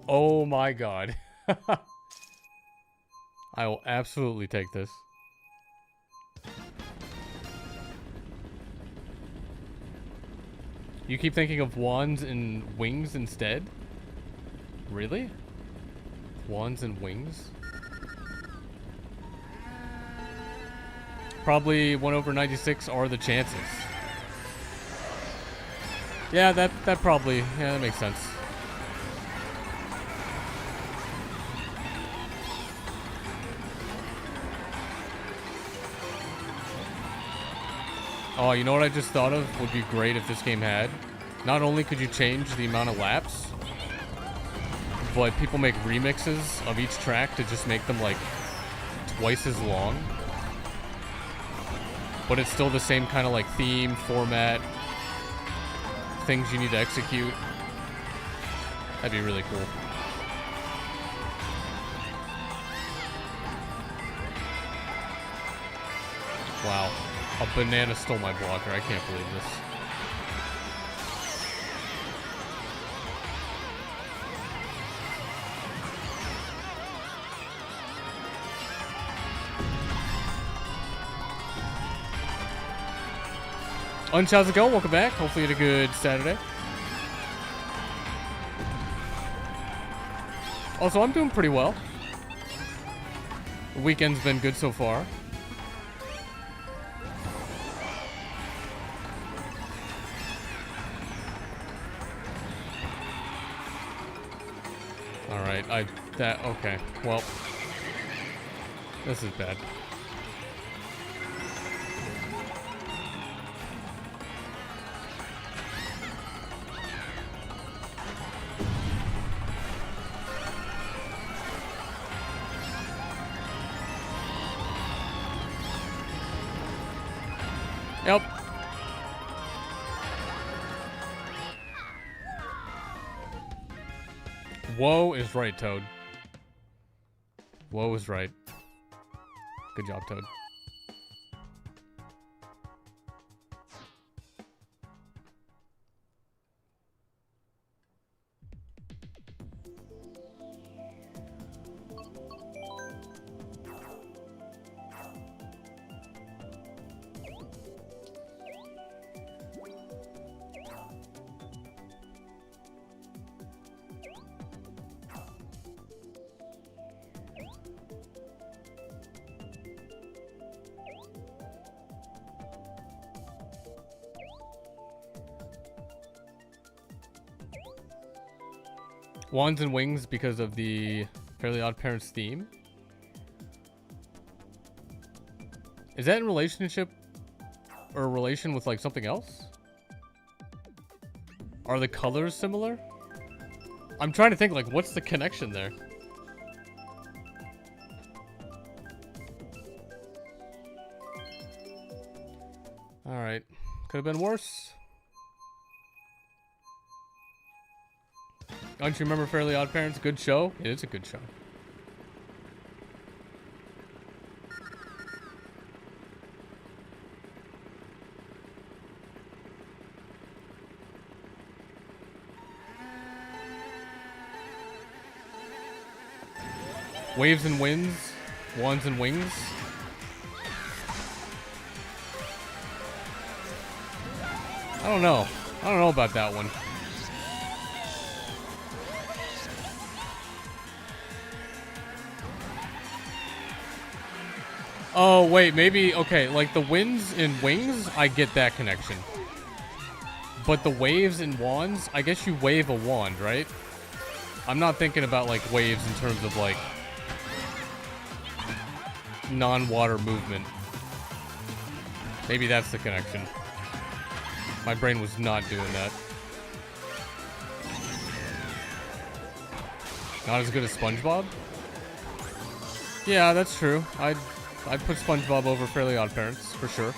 Oh my god. I will absolutely take this. You keep thinking of wands and wings instead? Really? Wands and wings? Probably 1/96 are the chances. Yeah, that probably, yeah, that makes sense. Oh, you know what I just thought of would be great if this game had? Not only could you change the amount of laps, but people make remixes of each track to just make them like twice as long. But it's still the same kind of like theme, format, things you need to execute. That'd be really cool. Wow. A banana stole my blocker. I can't believe this. Unch, how's it going? Welcome back. Hopefully you had a good Saturday. Also, I'm doing pretty well. The weekend's been good so far. Alright, okay. Well, this is bad. Yep. Whoa is right, Toad. Whoa is right. Good job, Toad. Wands and wings because of the Fairly Odd Parents theme. Is that in relationship or relation with like something else? Are the colors similar? I'm trying to think like what's the connection there? All right, could have been worse. Don't you remember Fairly Odd Parents? Good show? It is a good show. Waves and winds. Wands and wings. I don't know. I don't know about that one. Oh, wait, maybe, okay, like the winds and wings, I get that connection. But the waves and wands, I guess you wave a wand, right? I'm not thinking about, like, waves in terms of, like, non-water movement. Maybe that's the connection. My brain was not doing that. Not as good as SpongeBob? Yeah, that's true. I'd put SpongeBob over Fairly Odd Parents, for sure.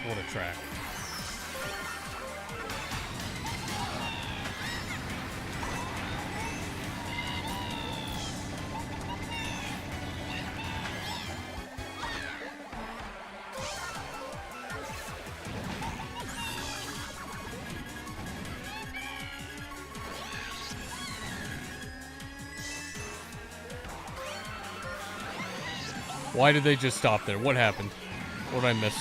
What a track. Why did they just stop there? What happened? What did I miss?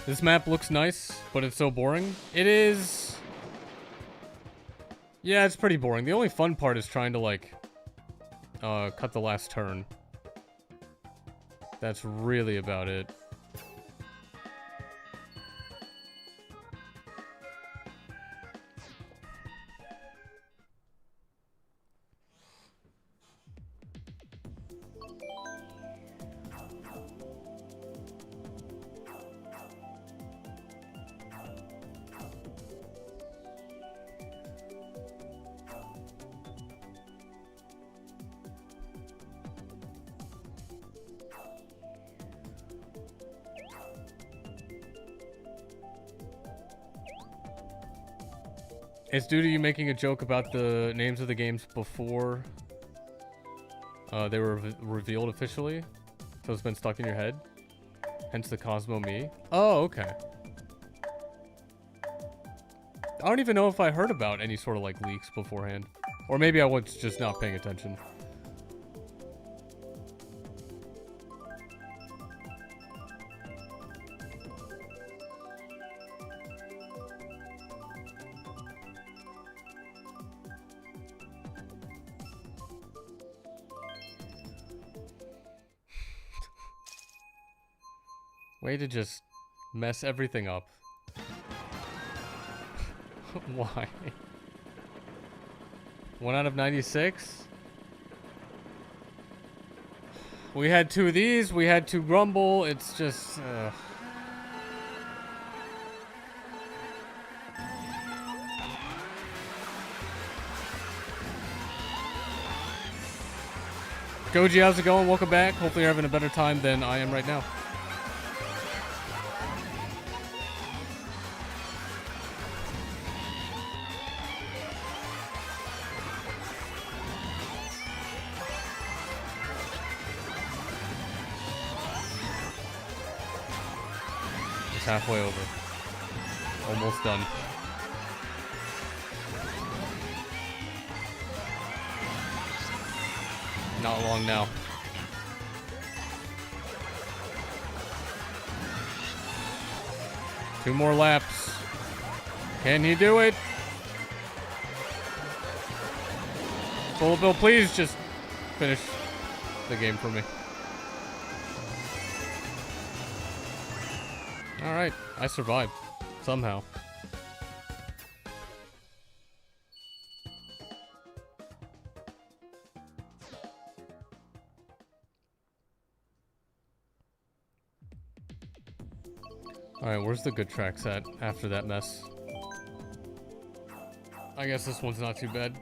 This map looks nice, but it's so boring. It is... Yeah, it's pretty boring. The only fun part is trying to, like, cut the last turn. That's really about it. It's due to you making a joke about the names of the games before they were revealed officially. So it's been stuck in your head. Hence the Cosmo me. Oh, okay. I don't even know if I heard about any sort of like leaks beforehand. Or maybe I was just not paying attention. Way to just mess everything up. Why? 1 out of 96? We had 2 of these, we had 2 Grumble, it's just... Goji, how's it going? Welcome back. Hopefully you're having a better time than I am right now. Halfway over. Almost done. Not long now. Two more laps. Can he do it? Bullet Bill, please just finish the game for me. Alright, I survived. Somehow. Alright, where's the good tracks at after that mess? I guess this one's not too bad.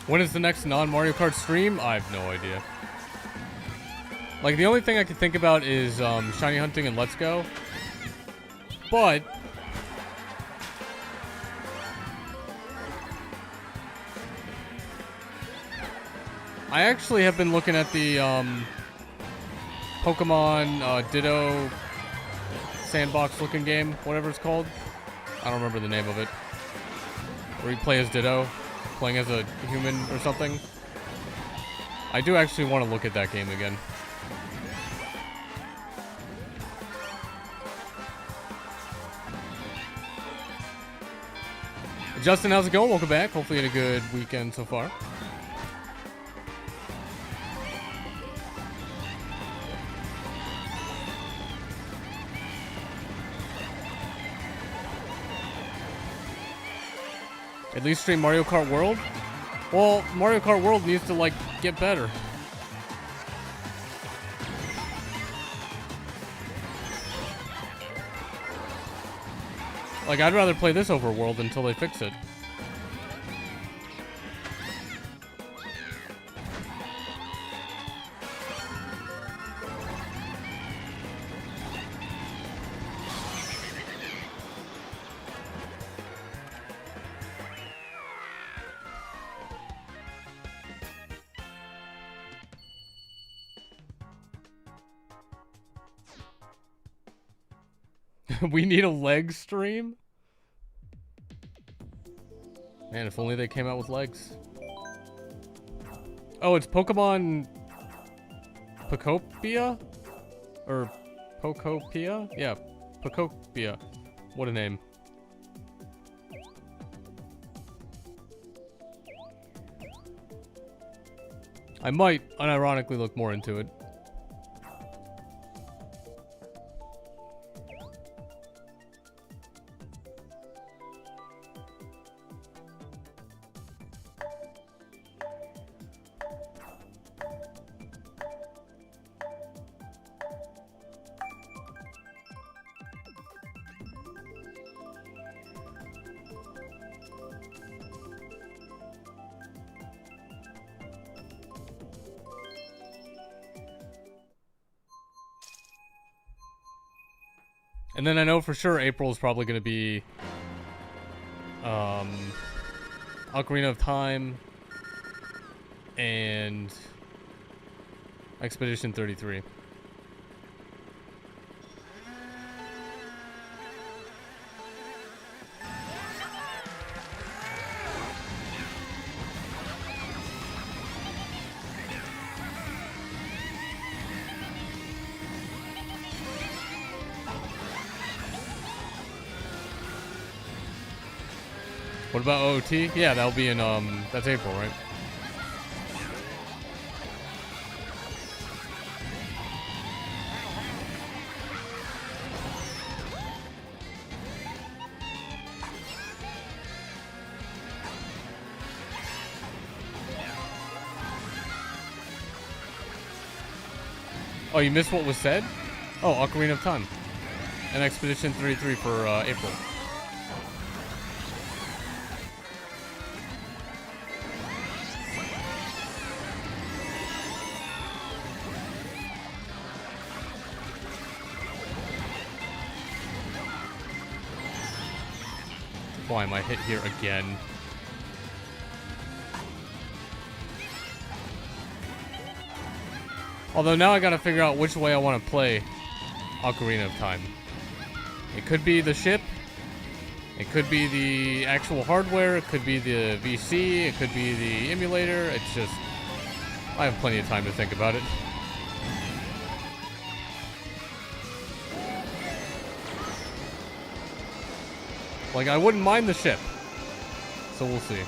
When is the next non-Mario Kart stream? I have no idea. Like, the only thing I can think about is shiny hunting and Let's Go. But I actually have been looking at the Pokemon Ditto sandbox looking game, whatever it's called. I don't remember the name of it. Where you play as Ditto, playing as a human or something. I do actually want to look at that game again. Justin, how's it going? Welcome back. Hopefully you had a good weekend so far. At least stream Mario Kart World? Well, Mario Kart World needs to, like, get better. Like, I'd rather play this over World until they fix it. We need a leg stream? Man, if only they came out with legs. Oh, it's Pokemon Pokopia? Or Pokopia? Yeah, Pokopia. What a name. I might unironically look more into it. And then I know for sure April is probably going to be Ocarina of Time and Expedition 33. What about OOT? Yeah, that'll be in, that's April, right? Oh, you missed what was said? Oh, Ocarina of Time. And Expedition 33 for, April. Why am I hit here again? Although now I gotta figure out which way I want to play Ocarina of Time. It could be the ship. It could be the actual hardware. It could be the VC. It could be the emulator. It's just... I have plenty of time to think about it. Like, I wouldn't mind the ship. So we'll see.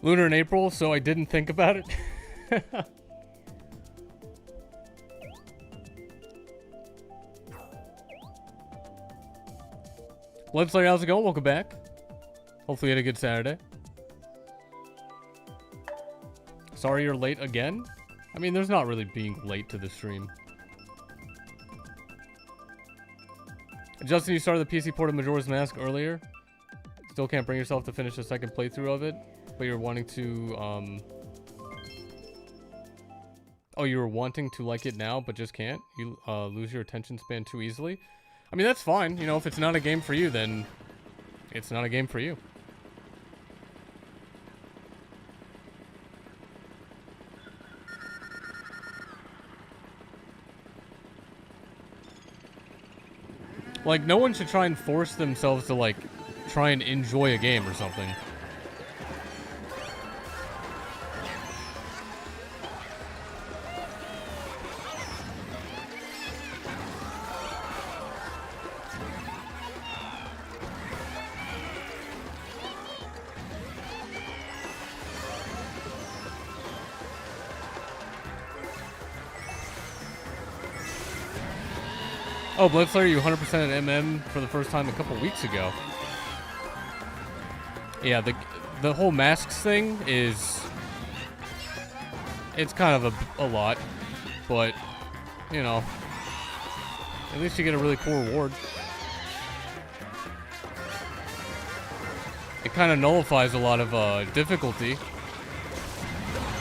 Lunar in April, so I didn't think about it. Blood Slayer, how's it going? Welcome back. Hopefully you had a good Saturday. Sorry you're late again? I mean, there's not really being late to the stream. Justin, you started the PC port of Majora's Mask earlier. Still can't bring yourself to finish the second playthrough of it, but you're wanting to, Oh, you were wanting to like it now, but just can't? You lose your attention span too easily? I mean, that's fine. You know, if it's not a game for you, then it's not a game for you. Like, no one should try and force themselves to, like, try and enjoy a game or something. Oh, Blood Slayer, you 100% at MM for the first time a couple weeks ago. Yeah, the whole masks thing is... It's kind of a lot, but, you know, at least you get a really cool reward. It kind of nullifies a lot of difficulty,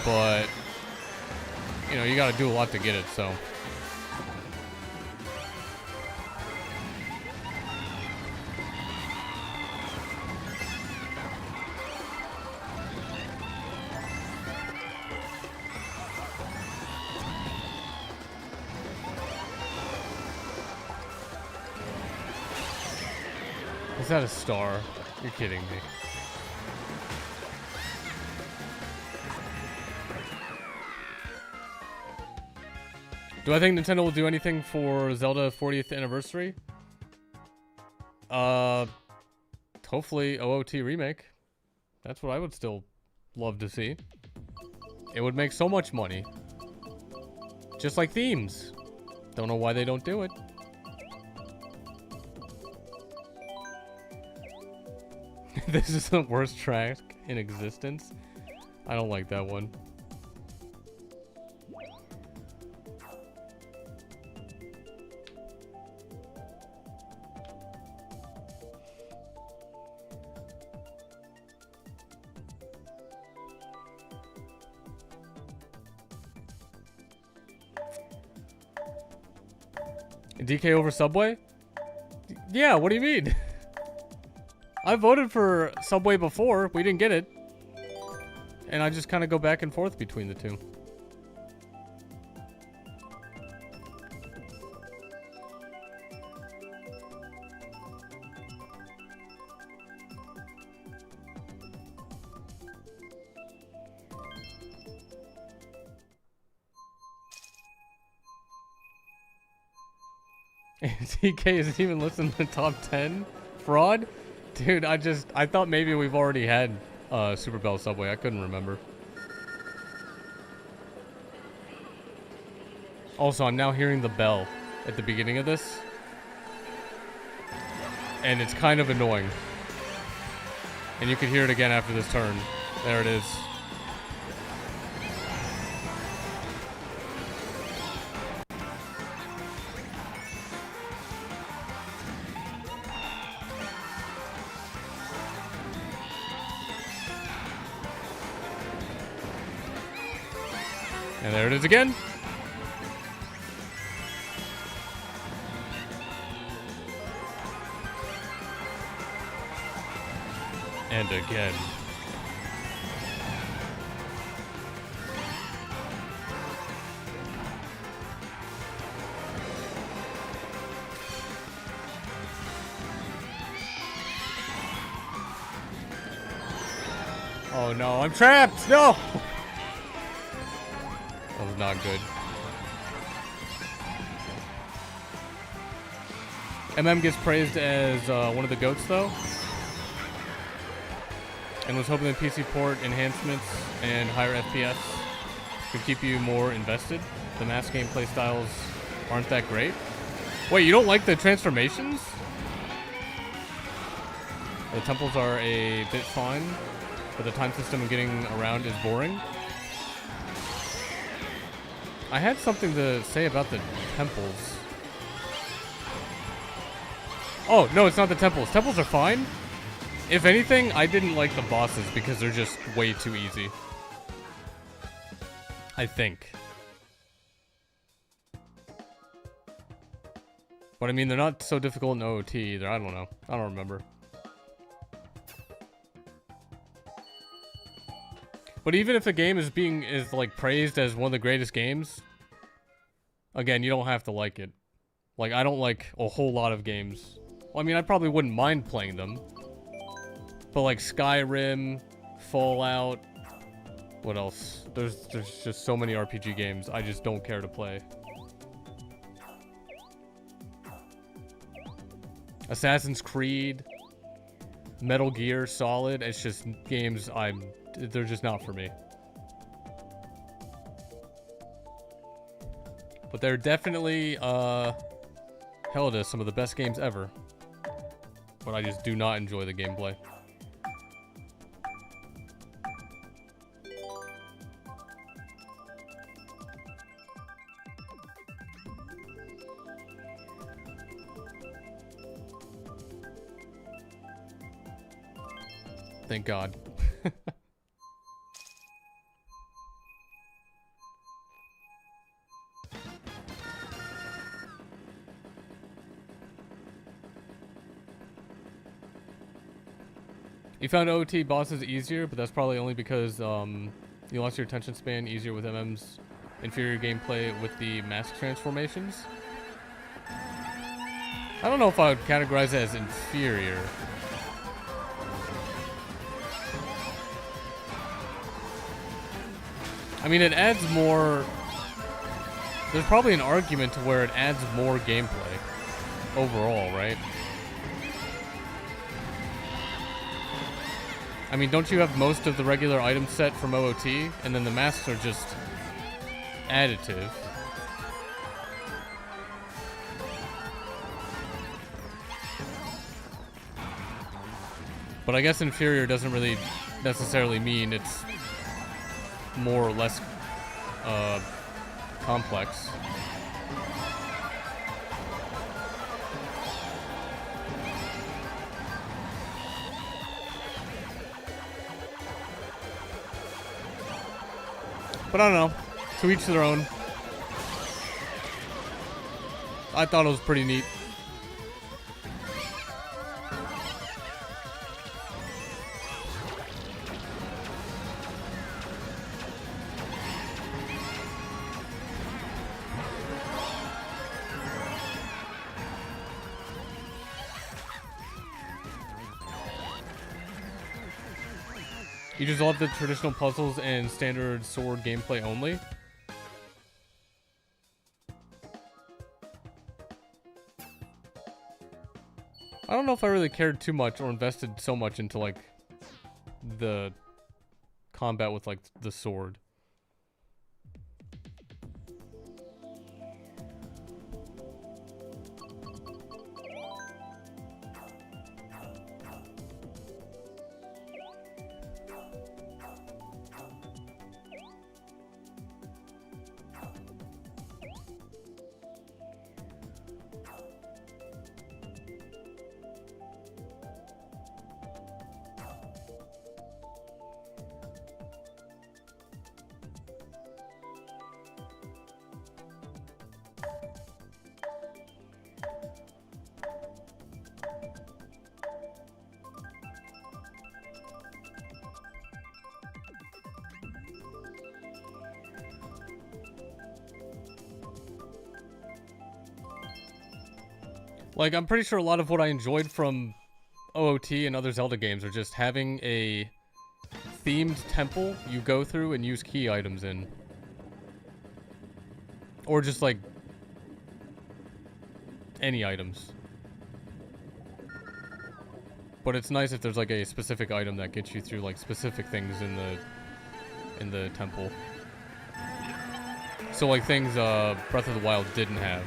but, you know, you gotta do a lot to get it, so... Is that a star? You're kidding me. Do I think Nintendo will do anything for Zelda 40th anniversary? Hopefully OOT remake. That's what I would still love to see. It would make so much money. Just like themes. Don't know why they don't do it. This is the worst track in existence. I don't like that one. DK over Subway? Yeah, what do you mean? I voted for Subway before. We didn't get it. And I just kind of go back and forth between the two. DK isn't even listening to the top 10? Fraud? Dude, I thought maybe we've already had Super Bell Subway. I couldn't remember. Also, I'm now hearing the bell at the beginning of this. And it's kind of annoying. And you can hear it again after this turn. There it is. And there it is again. And again. Oh no, I'm trapped! No! That was not good. MM gets praised as one of the GOATs, though. and was hoping the PC port enhancements and higher FPS could keep you more invested. The mask gameplay styles aren't that great. Wait, you don't like the transformations? The temples are a bit fun, but the time system of getting around is boring. I had something to say about the temples. Oh, no, it's not the temples. Temples are fine. If anything, I didn't like the bosses because they're just way too easy. I think. But I mean, they're not so difficult in OOT either. I don't know. I don't remember. But even if a game is like praised as one of the greatest games, again, you don't have to like it. Like, I don't like a whole lot of games. Well, I mean, I probably wouldn't mind playing them. But like Skyrim, Fallout, what else? There's just so many RPG games I just don't care to play. Assassin's Creed, Metal Gear Solid, it's just games they're just not for me. But they're definitely held as some of the best games ever. But I just do not enjoy the gameplay. Thank God. You found OT bosses easier, but that's probably only because you lost your attention span easier with MM's inferior gameplay with the mask transformations. I don't know if I would categorize it as inferior. I mean, it adds more... There's probably an argument to where it adds more gameplay overall, right? I mean, don't you have most of the regular item set from OOT? And then the masks are just additive. But I guess inferior doesn't really necessarily mean it's more or less complex. But I don't know. To each their own. I thought it was pretty neat. You just love the traditional puzzles and standard sword gameplay only? I don't know if I really cared too much or invested so much into, like, the combat with, like, the sword. Like, I'm pretty sure a lot of what I enjoyed from OOT and other Zelda games are just having a themed temple you go through and use key items in. Or just, like, any items. But it's nice if there's like a specific item that gets you through like specific things in the temple. So like things Breath of the Wild didn't have.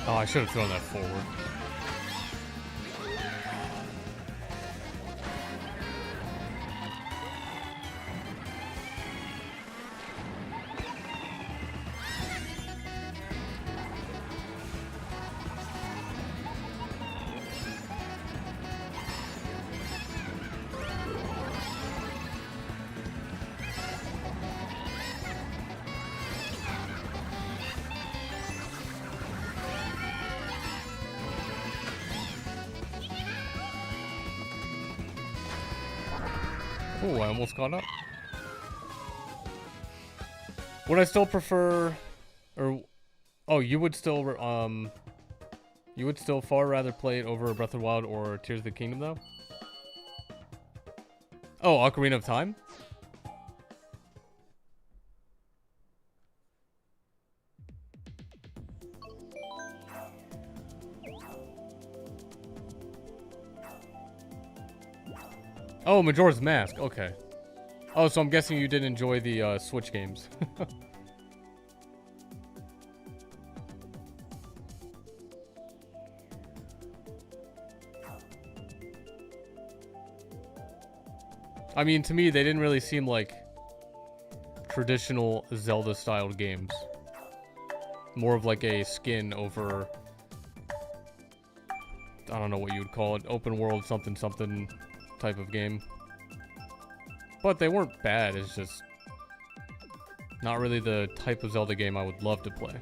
Oh, I should have thrown that forward. Oh, I almost caught up. Would I still prefer, or, oh, you would still far rather play it over Breath of the Wild or Tears of the Kingdom, though? Oh, Ocarina of Time? Oh, Majora's Mask. Okay. Oh, so I'm guessing you didn't enjoy the Switch games. I mean, to me, they didn't really seem like traditional Zelda-styled games. More of like a skin over, I don't know what you would call it, open world something something type of game. But they weren't bad, it's just not really the type of Zelda game I would love to play.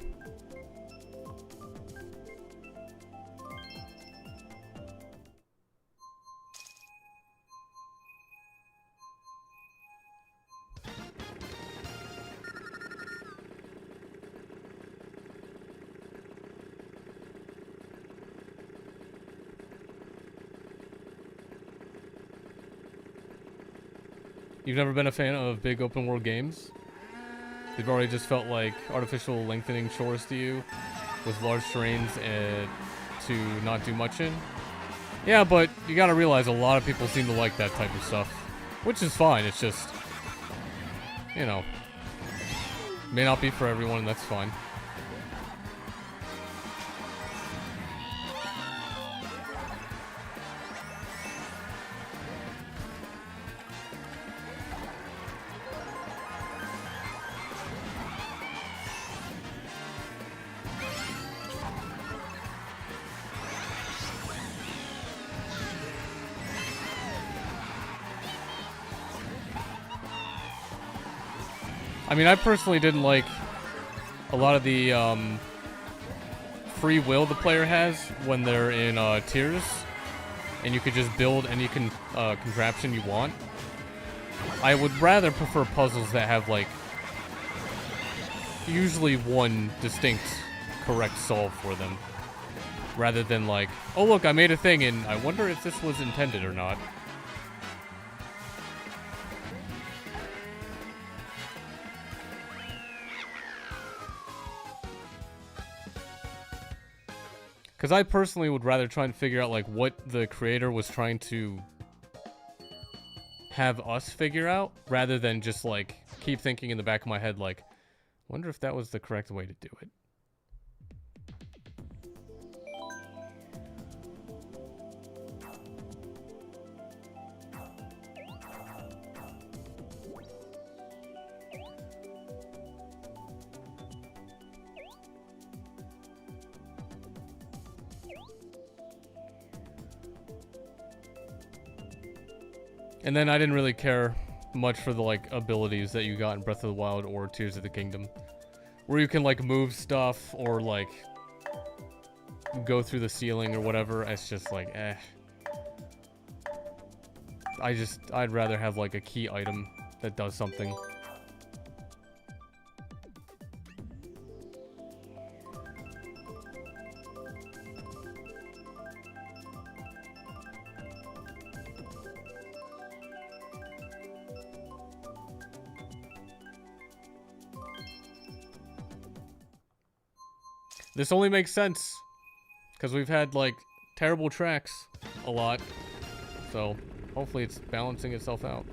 You've never been a fan of big open world games? They've already just felt like artificial lengthening chores to you with large terrains to not do much in? Yeah, but you gotta realize a lot of people seem to like that type of stuff. Which is fine, it's just, you know, may not be for everyone, and that's fine. I mean, I personally didn't like a lot of the free will the player has when they're in tiers, and you could just build any contraption you want. I would rather prefer puzzles that have, like, usually one distinct correct solve for them, rather than like, oh look, I made a thing and I wonder if this was intended or not. Because I personally would rather try and figure out, like, what the creator was trying to have us figure out, rather than just, like, keep thinking in the back of my head, like, wonder if that was the correct way to do it. And then I didn't really care much for the, like, abilities that you got in Breath of the Wild or Tears of the Kingdom. Where you can, like, move stuff or, like, go through the ceiling or whatever. It's just like, eh. I'd rather have, like, a key item that does something. This only makes sense because we've had, like, terrible tracks a lot. So, hopefully it's balancing itself out.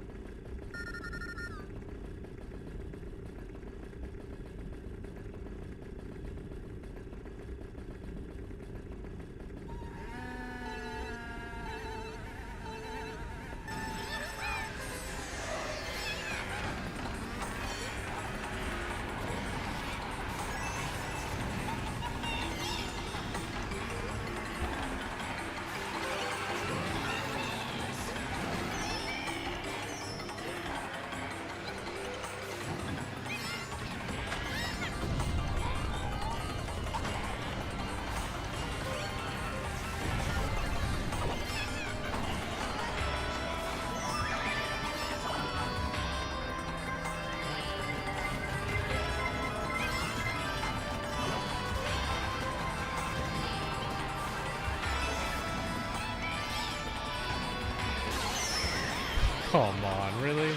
Come on, really?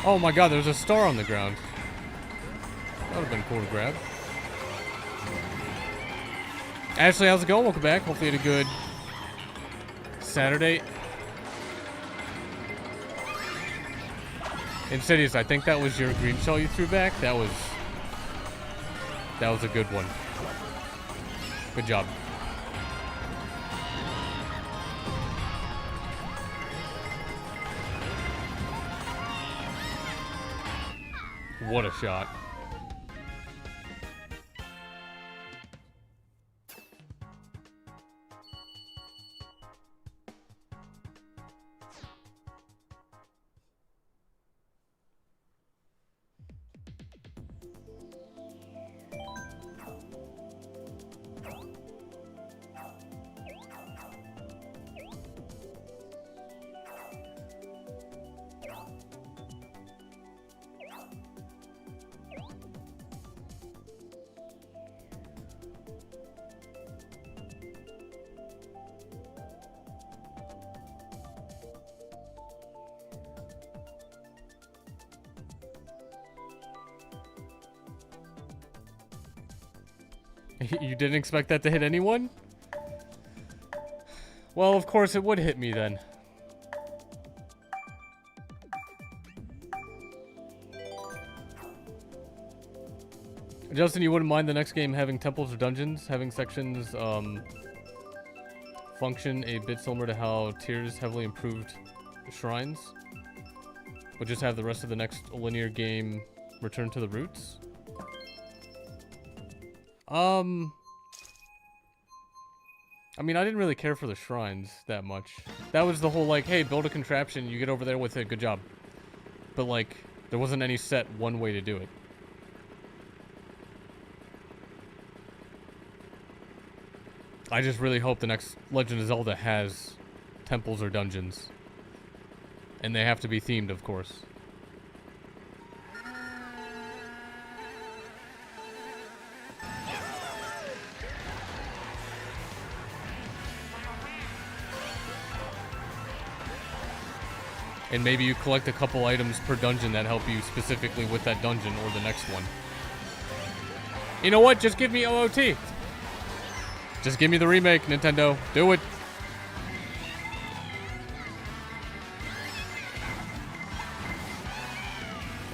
Oh my god, there's a star on the ground. That would have been cool to grab. Ashley, how's it going? Welcome back. Hopefully you had a good Saturday. Insidious, I think that was your green shell you threw back. That was a good one. Good job. What a shot. You didn't expect that to hit anyone? Well, of course it would hit me then. Justin, you wouldn't mind the next game having temples or dungeons? Having sections function a bit similar to how Tears heavily improved shrines? But just have the rest of the next linear game return to the roots? I mean, I didn't really care for the shrines that much. That was the whole, like, hey, build a contraption, you get over there with it, good job. But, like, there wasn't any set one way to do it. I just really hope the next Legend of Zelda has temples or dungeons. And they have to be themed, of course. And maybe you collect a couple items per dungeon that help you specifically with that dungeon or the next one. You know what? Just give me OOT. Just give me the remake, Nintendo. Do it.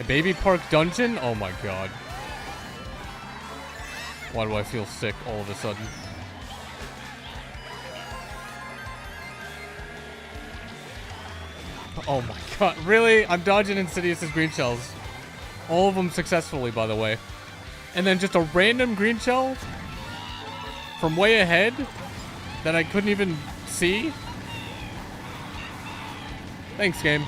Baby Park dungeon? Oh my god. Why do I feel sick all of a sudden? Oh my god, really? I'm dodging Insidious's green shells. All of them successfully, by the way. And then just a random green shell from way ahead that I couldn't even see. Thanks, game.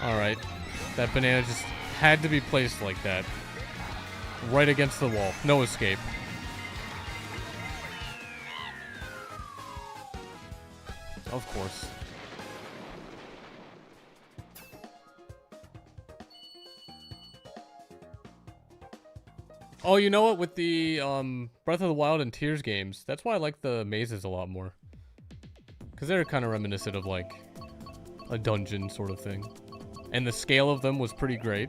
Alright. That banana just had to be placed like that. Right against the wall. No escape. Of course. Oh, you know what? With the Breath of the Wild and Tears games, that's why I like the mazes a lot more. Because they're kind of reminiscent of, like, a dungeon sort of thing. And the scale of them was pretty great.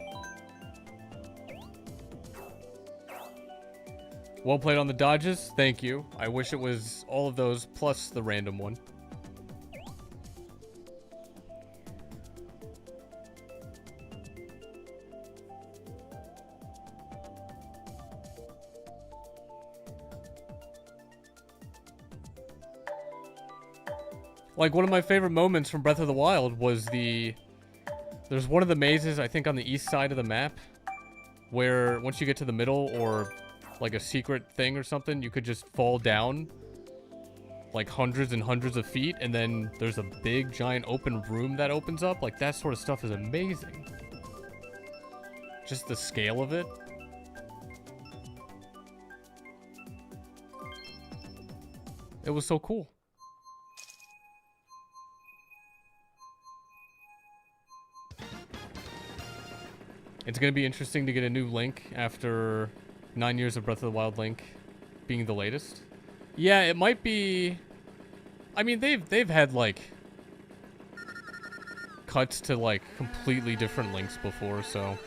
Well played on the dodges. Thank you. I wish it was all of those plus the random one. Like, one of my favorite moments from Breath of the Wild was there's one of the mazes, I think, on the east side of the map, where once you get to the middle, or like a secret thing or something, you could just fall down like hundreds and hundreds of feet, and then there's a big, giant open room that opens up. Like, that sort of stuff is amazing. Just the scale of it. It was so cool. It's going to be interesting to get a new Link after 9 years of Breath of the Wild Link being the latest. Yeah, it might be... I mean, they've had, like, cuts to, like, completely different Links before, so...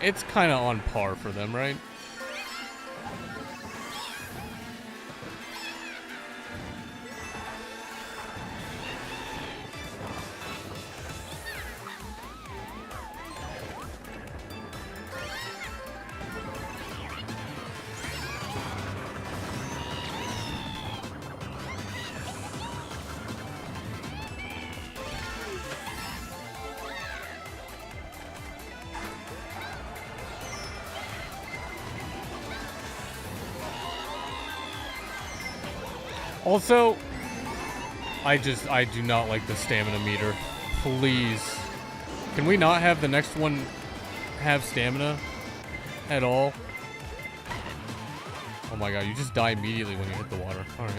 It's kind of on par for them, right? Also, I do not like the stamina meter. Please. Can we not have the next one have stamina at all? Oh my god, you just die immediately when you hit the water. Alright.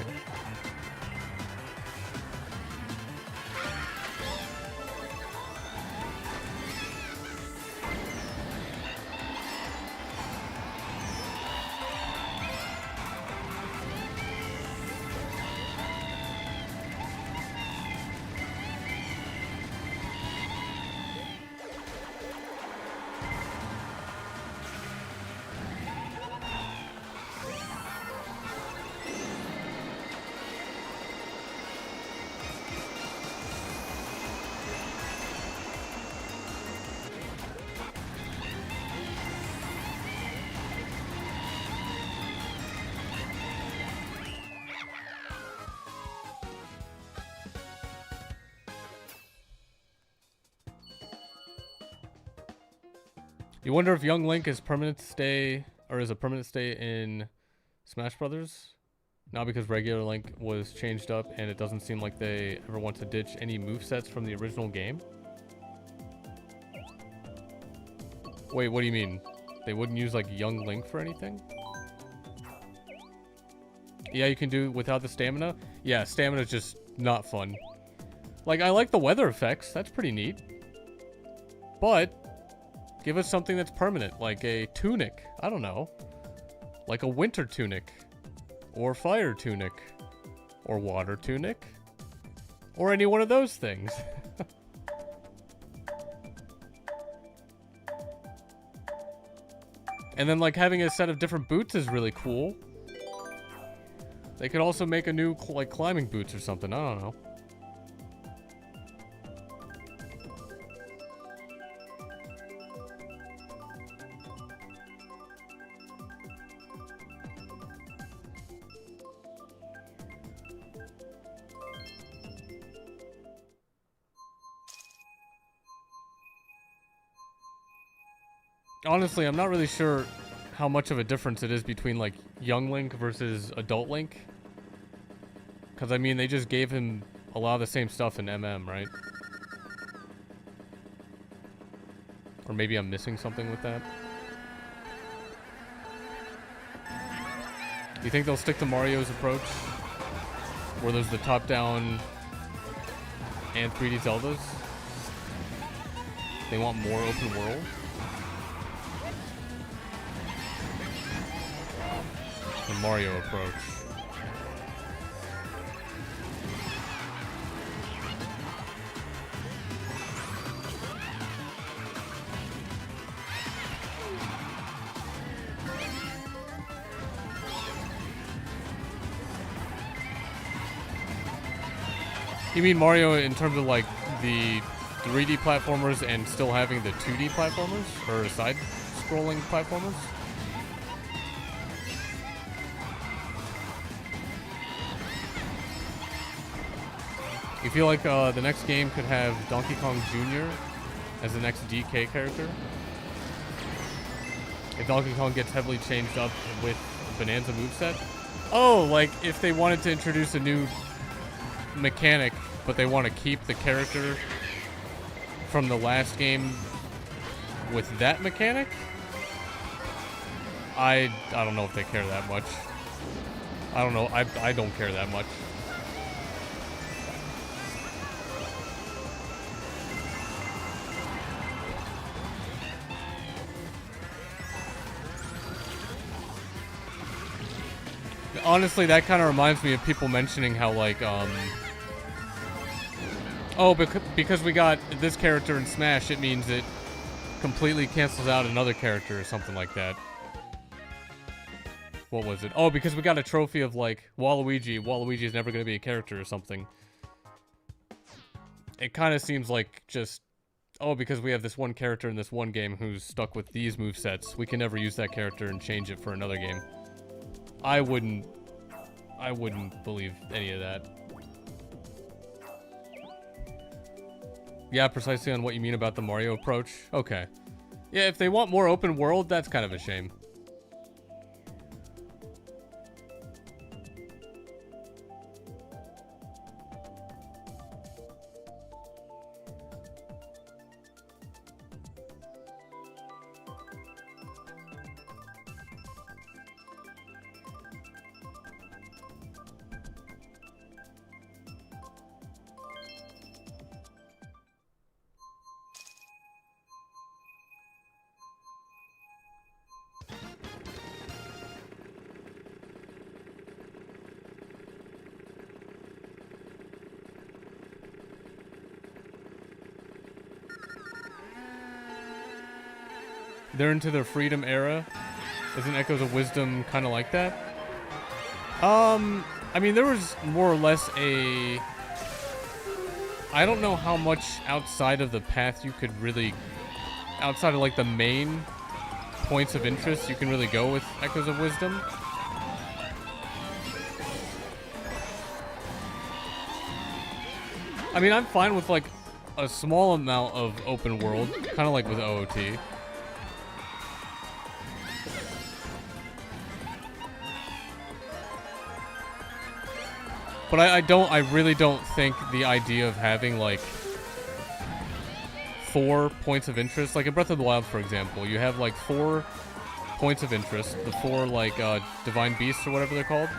You wonder if Young Link is permanent stay, or is a permanent stay in Smash Brothers? Not because regular Link was changed up and it doesn't seem like they ever want to ditch any movesets from the original game. Wait, what do you mean? They wouldn't use like young Link for anything? Yeah, you can do without the stamina. Yeah, stamina's just not fun. Like, I like the weather effects. That's pretty neat. But give us something that's permanent, like a tunic. I don't know. Like a winter tunic. Or fire tunic. Or water tunic. Or any one of those things. And then, like, having a set of different boots is really cool. They could also make a new, like, climbing boots or something. I don't know. Honestly, I'm not really sure how much of a difference it is between, like, young Link versus adult Link. Because, I mean, they just gave him a lot of the same stuff in MM, right? Or maybe I'm missing something with that. Do you think they'll stick to Mario's approach? Where there's the top-down and 3D Zeldas? They want more open world? The Mario approach. You mean Mario in terms of like the 3D platformers and still having the 2D platformers? Or side-scrolling platformers? You feel like the next game could have Donkey Kong Jr. as the next DK character? If Donkey Kong gets heavily changed up with Bonanza moveset? Oh, like if they wanted to introduce a new mechanic, but they want to keep the character from the last game with that mechanic? I don't know if they care that much. I don't know. I don't care that much. Honestly, that kind of reminds me of people mentioning how, like, oh, because we got this character in Smash, it means it completely cancels out another character or something like that. What was it? Oh, because we got a trophy of, like, Waluigi. Waluigi is never going to be a character or something. It kind of seems like just, oh, because we have this one character in this one game who's stuck with these movesets, we can never use that character and change it for another game. I wouldn't believe any of that. Yeah, precisely on what you mean about the Mario approach. Okay. Yeah, if they want more open world, that's kind of a shame. They're into their freedom era. Isn't Echoes of Wisdom kind of like that? I mean, there was more or less a... I don't know how much outside of the path you could really... Outside of, like, the main points of interest you can really go with Echoes of Wisdom. I mean, I'm fine with, like, a small amount of open world, kind of like with OOT. But I really don't think the idea of having, like, 4 points of interest, like in Breath of the Wild, for example, you have, like, 4 points of interest, the 4, like, divine beasts or whatever they're called,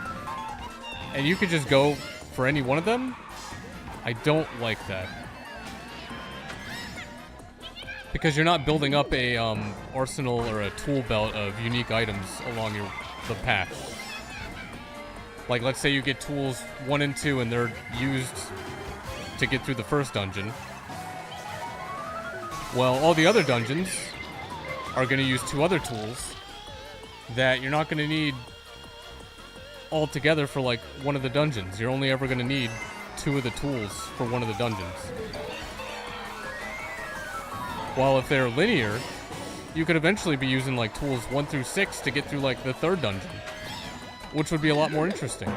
and you could just go for any one of them. I don't like that. Because you're not building up a, arsenal or a tool belt of unique items along the path. Like, let's say you get tools 1 and 2 and they're used to get through the first dungeon. Well, all the other dungeons are going to use 2 other tools that you're not going to need all together for, like, one of the dungeons. You're only ever going to need 2 of the tools for one of the dungeons. While if they're linear, you could eventually be using, like, tools 1 through 6 to get through, like, the 3rd dungeon. Which would be a lot more interesting.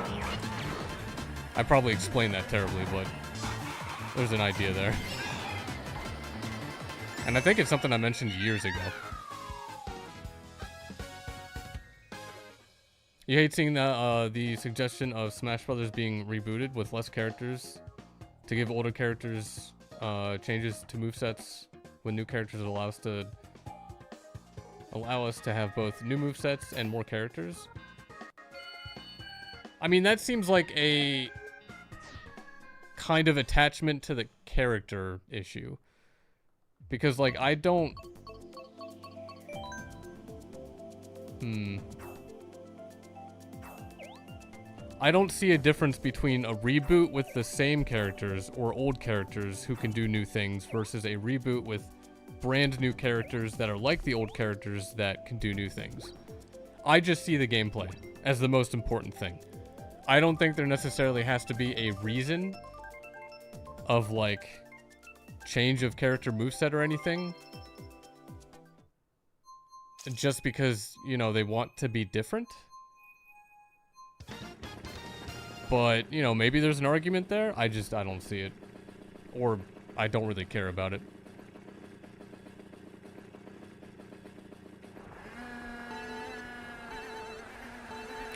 I probably explained that terribly, but there's an idea there. And I think it's something I mentioned years ago. You hate seeing the suggestion of Smash Brothers being rebooted with less characters to give older characters changes to movesets when new characters allow us to have both new movesets and more characters. I mean, that seems like a kind of attachment to the character issue. Because, like, I don't... I don't see a difference between a reboot with the same characters or old characters who can do new things versus a reboot with brand new characters that are like the old characters that can do new things. I just see the gameplay as the most important thing. I don't think there necessarily has to be a reason of, like, change of character moveset or anything. Just because, you know, they want to be different. But, you know, maybe there's an argument there. I don't see it. Or I don't really care about it.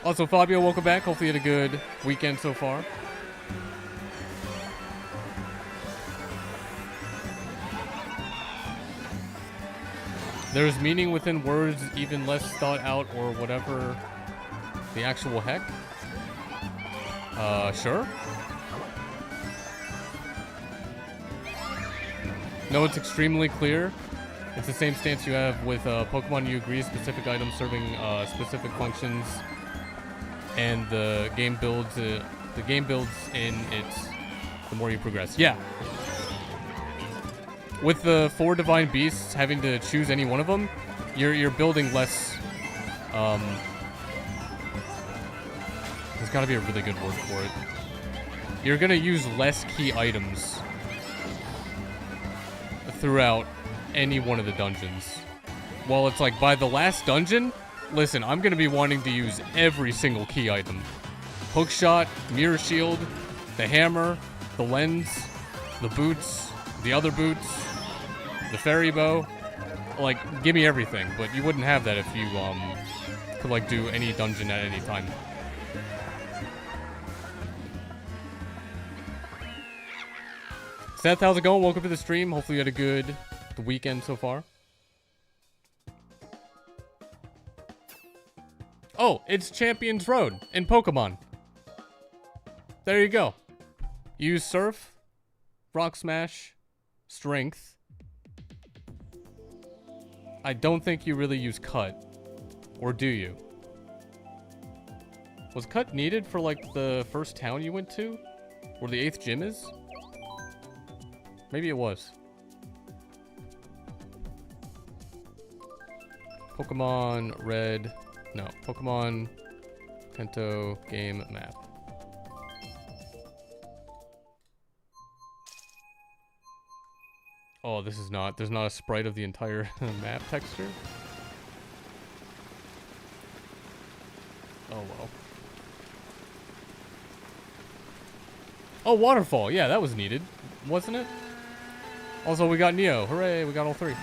Also, Fabio, welcome back. Hopefully you had a good weekend so far. There's meaning within words, even less thought out or whatever the actual heck. Sure. No, it's extremely clear. It's the same stance you have with Pokemon. You agree specific items serving specific functions. And the game builds in its the more you progress. Yeah. With the 4 divine beasts having to choose any one of them, you're building less. There's got to be a really good word for it. You're gonna use less key items throughout any one of the dungeons. While it's like by the last dungeon. Listen, I'm going to be wanting to use every single key item. Hookshot, mirror shield, the hammer, the lens, the boots, the other boots, the fairy bow. Like, give me everything, but you wouldn't have that if you could, like, do any dungeon at any time. Seth, how's it going? Welcome to the stream. Hopefully you had a good weekend so far. Oh, it's Champions Road in Pokemon. There you go. Use Surf, Rock Smash, Strength. I don't think you really use Cut. Or do you? Was Cut needed for, like, the first town you went to? Where the 8th gym is? Maybe it was. Pokemon Red... No, Pokemon Kanto game map. Oh, this is not. There's not a sprite of the entire map texture. Oh, well. Oh, waterfall. Yeah, that was needed, wasn't it? Also, we got Neo. Hooray, we got all 3.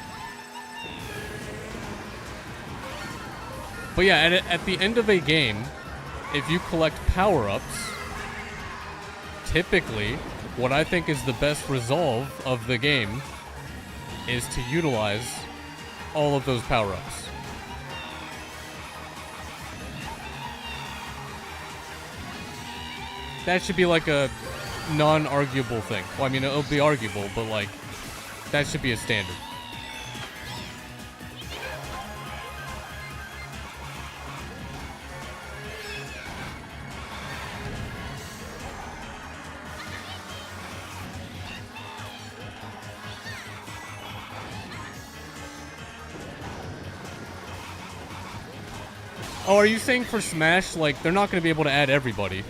But yeah, at the end of a game, if you collect power-ups, typically, what I think is the best resolve of the game is to utilize all of those power-ups. That should be like a non-arguable thing. Well, I mean, it'll be arguable, but like, that should be a standard. Oh, are you saying for Smash, like, they're not going to be able to add everybody?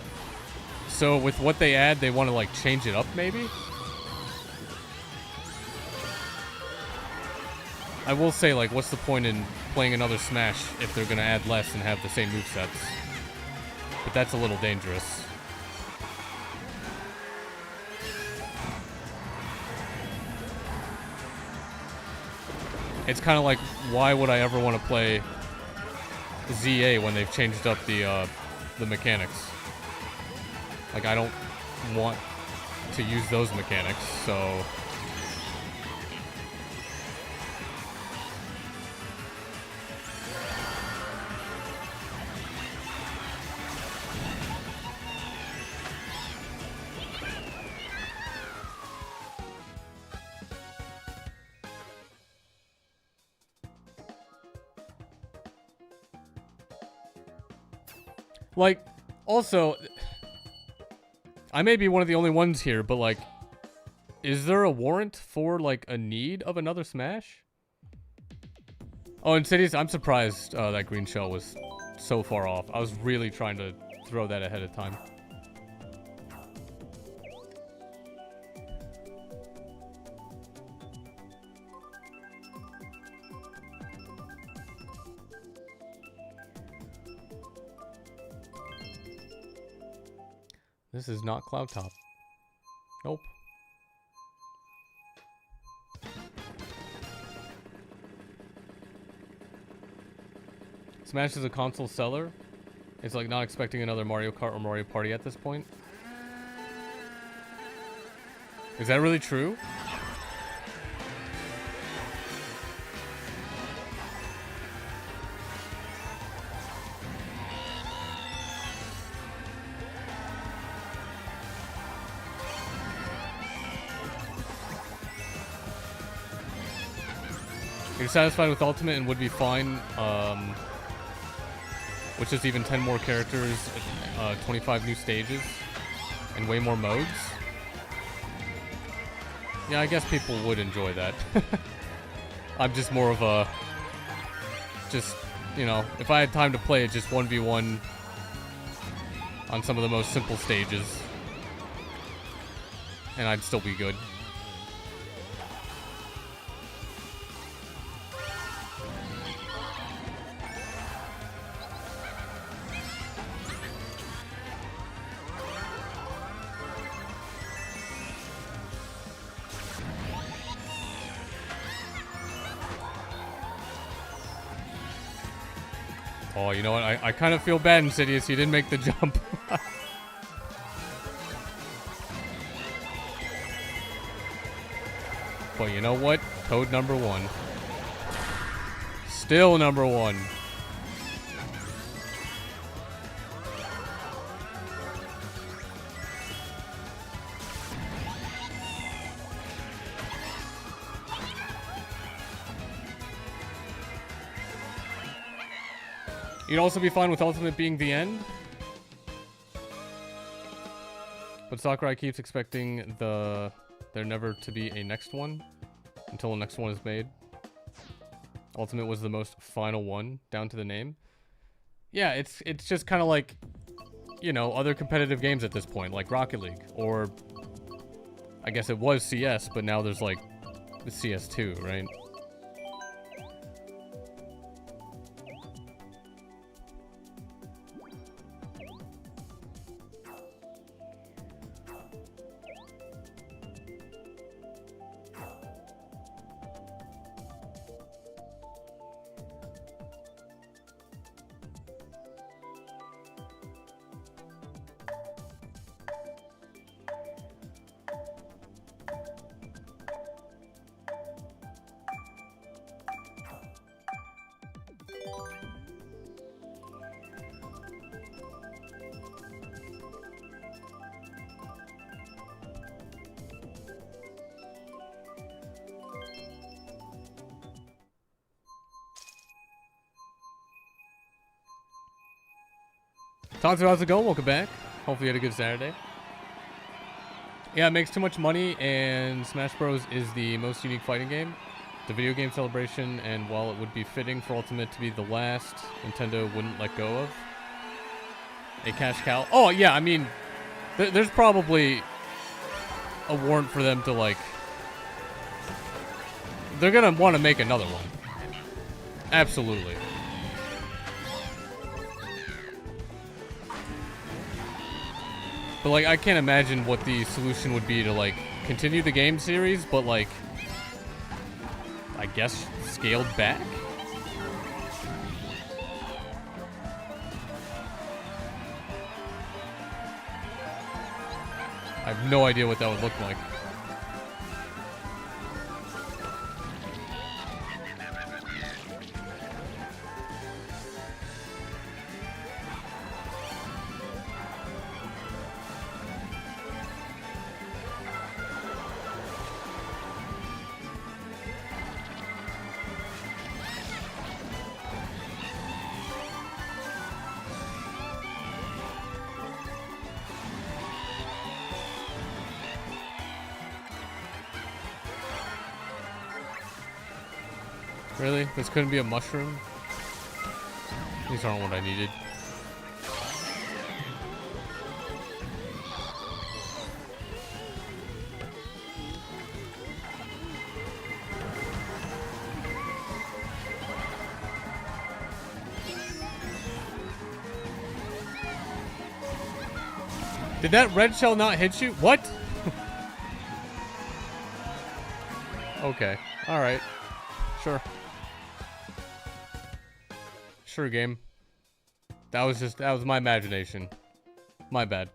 So with what they add, they want to, like, change it up, maybe? I will say, like, what's the point in playing another Smash if they're going to add less and have the same movesets? But that's a little dangerous. It's kind of like, why would I ever want to play ZA when they've changed up the mechanics? Like, I don't want to use those mechanics, so... Like, also, I may be one of the only ones here, but like, is there a warrant for like a need of another Smash? Oh, Insidious, I'm surprised that green shell was so far off. I was really trying to throw that ahead of time. This is not Cloud Top. Nope. Smash is a console seller. It's like not expecting another Mario Kart or Mario Party at this point. Is that really true? You're satisfied with Ultimate and would be fine, which is even 10 more characters, 25 new stages, and way more modes. Yeah, I guess people would enjoy that. I'm just more of a... Just, you know, if I had time to play it, just 1v1 on some of the most simple stages. And I'd still be good. Oh, you know what? I kind of feel bad, Insidious. You didn't make the jump. But you know what? Code number 1. Still number 1. You'd also be fine with Ultimate being the end. But Sakurai keeps expecting there never to be a next one until the next one is made. Ultimate was the most final one, down to the name. Yeah, it's just kind of like, you know, other competitive games at this point, like Rocket League, or I guess it was CS, but now there's like the CS2, right? Tonto, how's it going? Welcome back. Hopefully you had a good Saturday. Yeah, it makes too much money, and Smash Bros. Is the most unique fighting game. The video game celebration, and while it would be fitting for Ultimate to be the last, Nintendo wouldn't let go of. A cash cow. Oh, yeah, I mean, there's probably a warrant for them to, like... They're gonna want to make another one. Absolutely. But, like, I can't imagine what the solution would be to, like, continue the game series, but, like, I guess scaled back? I have no idea what that would look like. Really? This couldn't be a mushroom? These aren't what I needed. Did that red shell not hit you? What? Okay. Alright. Sure. Sure, game. That was my imagination. My bad.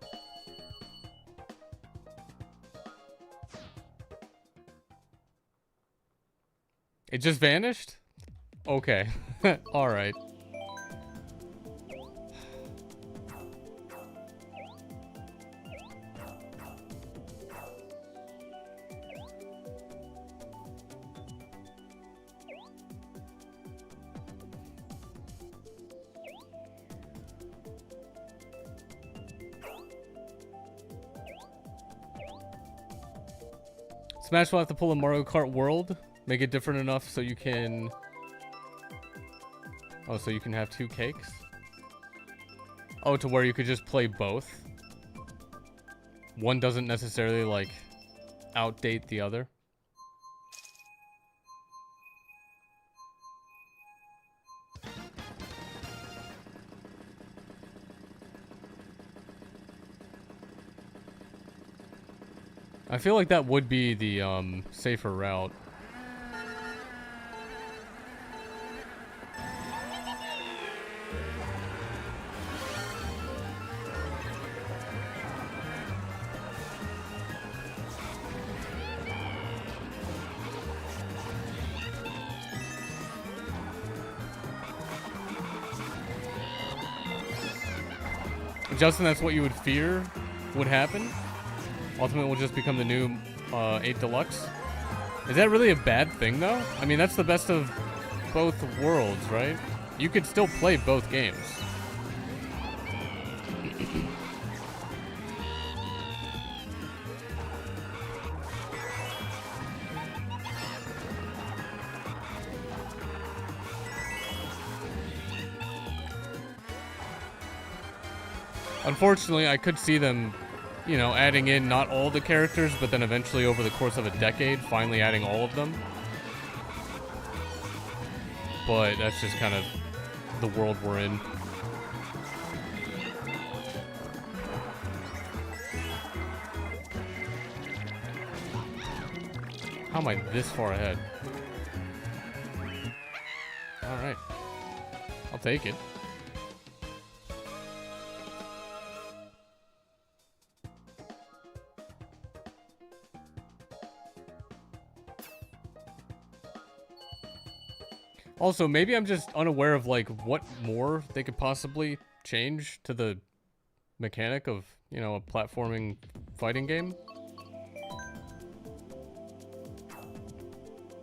It just vanished? Okay. Alright. Smash will have to pull a Mario Kart World, make it different enough so you can... Oh, so you can have two cakes? Oh, to where you could just play both? One doesn't necessarily, like, outdate the other? I feel like that would be the safer route. Justin, that's what you would fear would happen? Ultimate will just become the new 8 Deluxe. Is that really a bad thing, though? I mean, that's the best of both worlds, right? You could still play both games. Unfortunately, I could see them, you know, adding in not all the characters, but then eventually over the course of a decade, finally adding all of them. But that's just kind of the world we're in. How am I this far ahead? Alright. I'll take it. Also, maybe I'm just unaware of, like, what more they could possibly change to the mechanic of, you know, a platforming fighting game.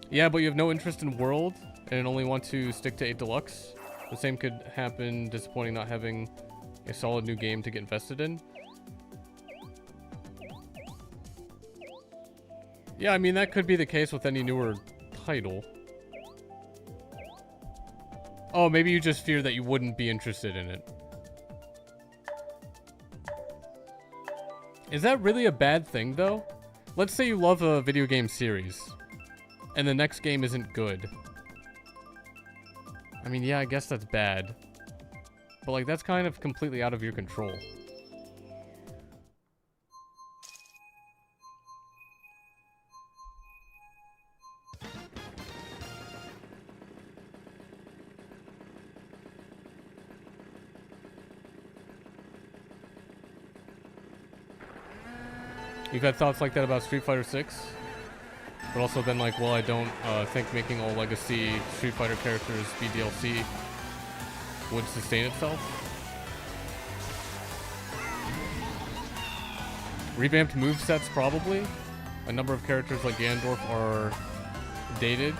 Yeah, but you have no interest in World and only want to stick to 8 Deluxe. The same could happen, disappointing not having A solid new game to get invested in. Yeah, I mean, that could be the case with any newer title. Oh, maybe you just fear that you wouldn't be interested in it. Is that really a bad thing, though? Let's say you love a video game series, and the next game isn't good. I mean, yeah, I guess that's bad. But, like, that's kind of completely out of your control. You've had thoughts like that about Street Fighter 6? But also been like, well, I don't think making all legacy Street Fighter characters be DLC would sustain itself. Revamped movesets, probably. A number of characters like Ganondorf are dated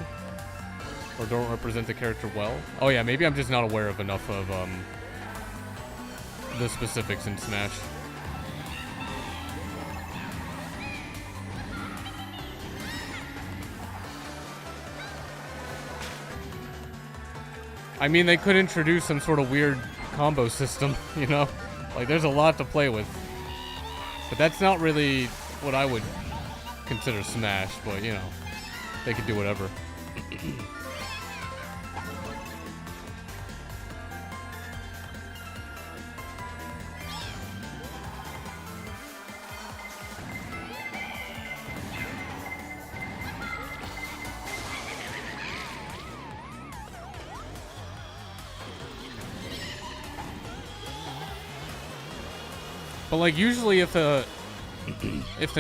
or don't represent the character well. Oh yeah, maybe I'm just not aware of enough of the specifics in Smash. I mean, they could introduce some sort of weird combo system, you know? Like, there's a lot to play with. But that's not really what I would consider Smash, but, you know, they could do whatever. But like usually if the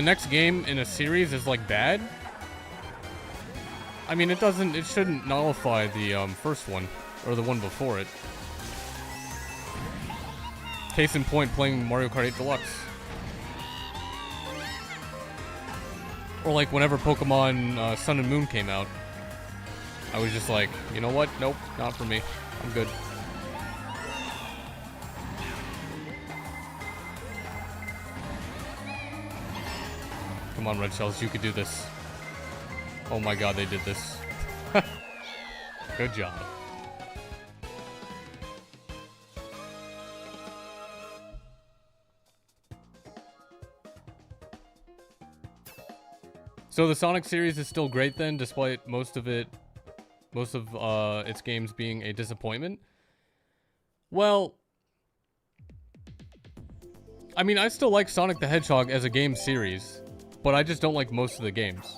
next game in a series is like bad, I mean it shouldn't nullify the first one or the one before it. Case in point, playing Mario Kart 8 Deluxe. Or like whenever Pokemon Sun and Moon came out, I was just like, you know what? Nope, not for me. I'm good. Come on, Red Shells, you could do this. Oh my god, they did this. Good job. So the Sonic series is still great then, despite most of its games being a disappointment? Well, I mean, I still like Sonic the Hedgehog as a game series. But I just don't like most of the games.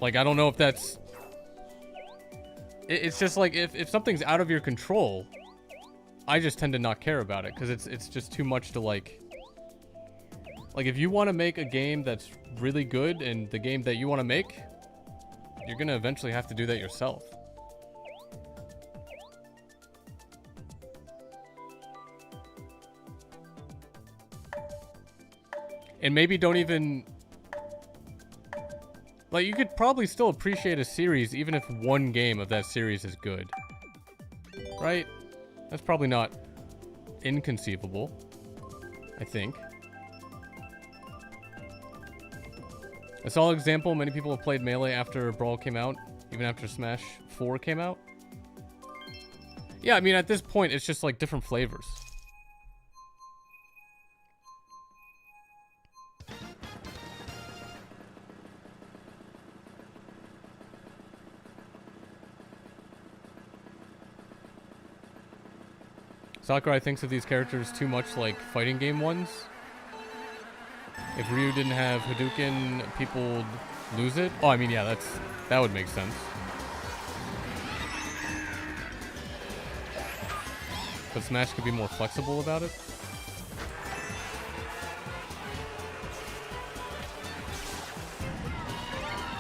Like, I don't know if that's... It's just like, if something's out of your control, I just tend to not care about it, because it's just too much to, like... Like, if you want to make a game that's really good, and the game that you want to make, you're gonna eventually have to do that yourself. And maybe don't even... Like, you could probably still appreciate a series even if one game of that series is good. Right? That's probably not inconceivable, I think. A solid example, many people have played Melee after Brawl came out, even after Smash 4 came out. Yeah, I mean, at this point, it's just like different flavors. Sakurai thinks of these characters too much like fighting game ones. If Ryu didn't have Hadouken, people would lose it. Oh, I mean, yeah, that would make sense. But Smash could be more flexible about it.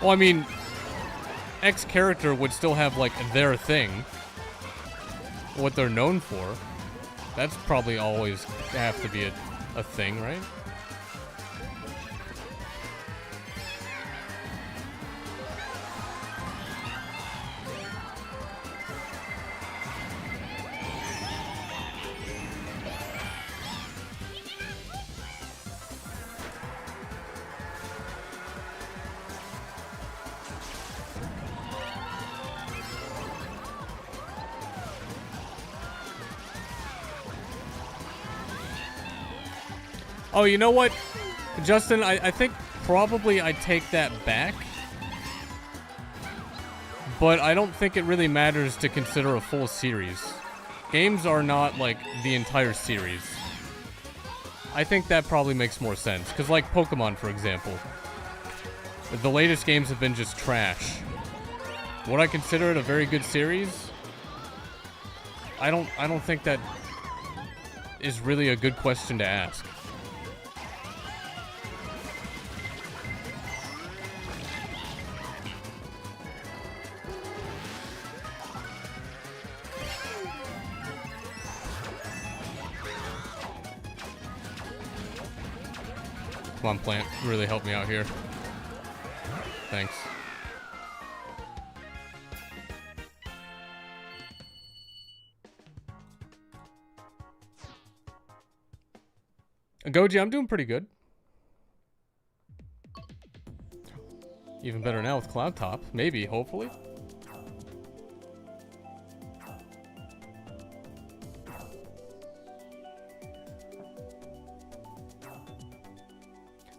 Well, I mean, X character would still have, like, their thing. What they're known for. That's probably always have to be a thing, right? Oh, you know what, Justin? I think probably I'd take that back. But I don't think it really matters to consider a full series. Games are not, like, the entire series. I think that probably makes more sense. Because, like, Pokemon, for example. The latest games have been just trash. Would I consider it a very good series? I don't think that is really a good question to ask. Come on, plant. Really help me out here. Thanks. Goji, I'm doing pretty good. Even better now with Cloud Top. Maybe, hopefully.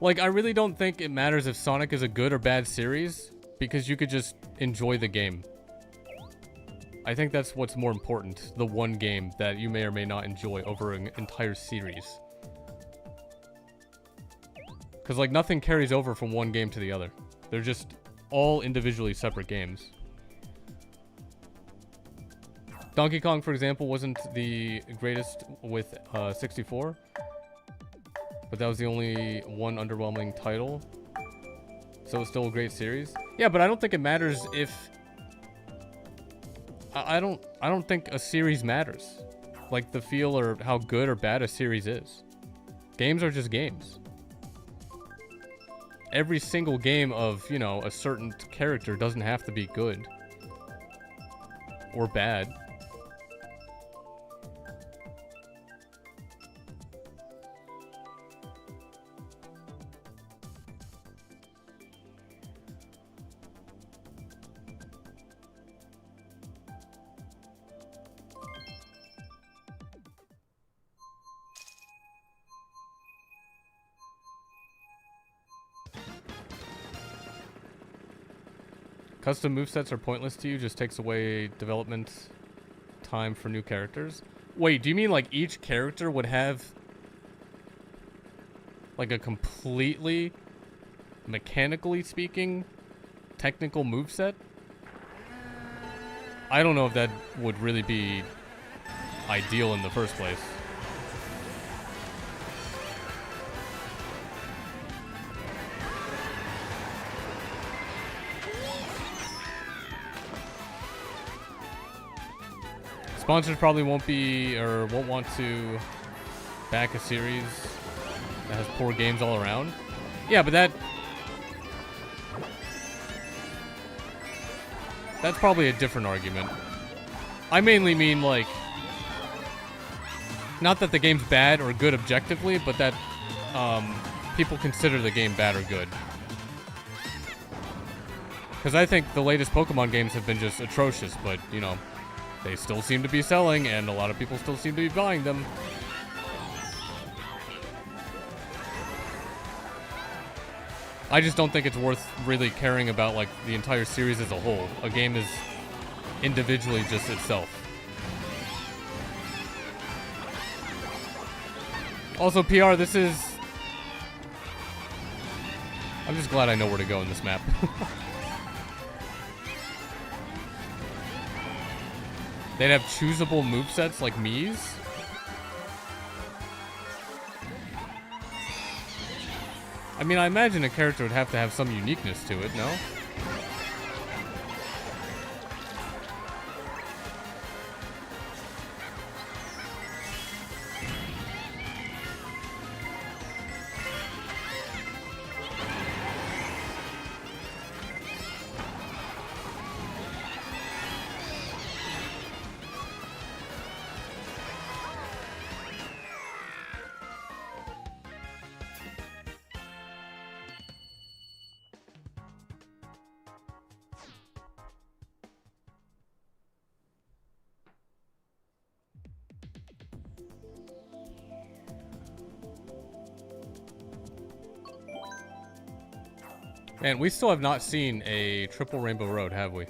Like, I really don't think it matters if Sonic is a good or bad series, because you could just enjoy the game. I think that's what's more important, the one game that you may or may not enjoy over an entire series. Because, like, nothing carries over from one game to the other. They're just all individually separate games. Donkey Kong, for example, wasn't the greatest with 64. But that was the only one underwhelming title. So it's still a great series. Yeah, but I don't think it matters if... I don't think a series matters. Like the feel or how good or bad a series is. Games are just games. Every single game of, you know, a certain character doesn't have to be good. Or bad. Custom movesets are pointless to you, just takes away development time for new characters. Wait, do you mean like each character would have like a completely, mechanically speaking, technical moveset? I don't know if that would really be ideal in the first place. Sponsors probably won't be, or won't want to back a series that has poor games all around. Yeah, but that's probably a different argument. I mainly mean, like, not that the game's bad or good objectively, but that people consider the game bad or good. Because I think the latest Pokemon games have been just atrocious, but, you know, they still seem to be selling, and a lot of people still seem to be buying them. I just don't think it's worth really caring about, like, the entire series as a whole. A game is individually just itself. Also, PR, this is... I'm just glad I know where to go in this map. They'd have choosable movesets like Mii's. I mean, I imagine a character would have to have some uniqueness to it, no? Man, we still have not seen a triple Rainbow Road, have we?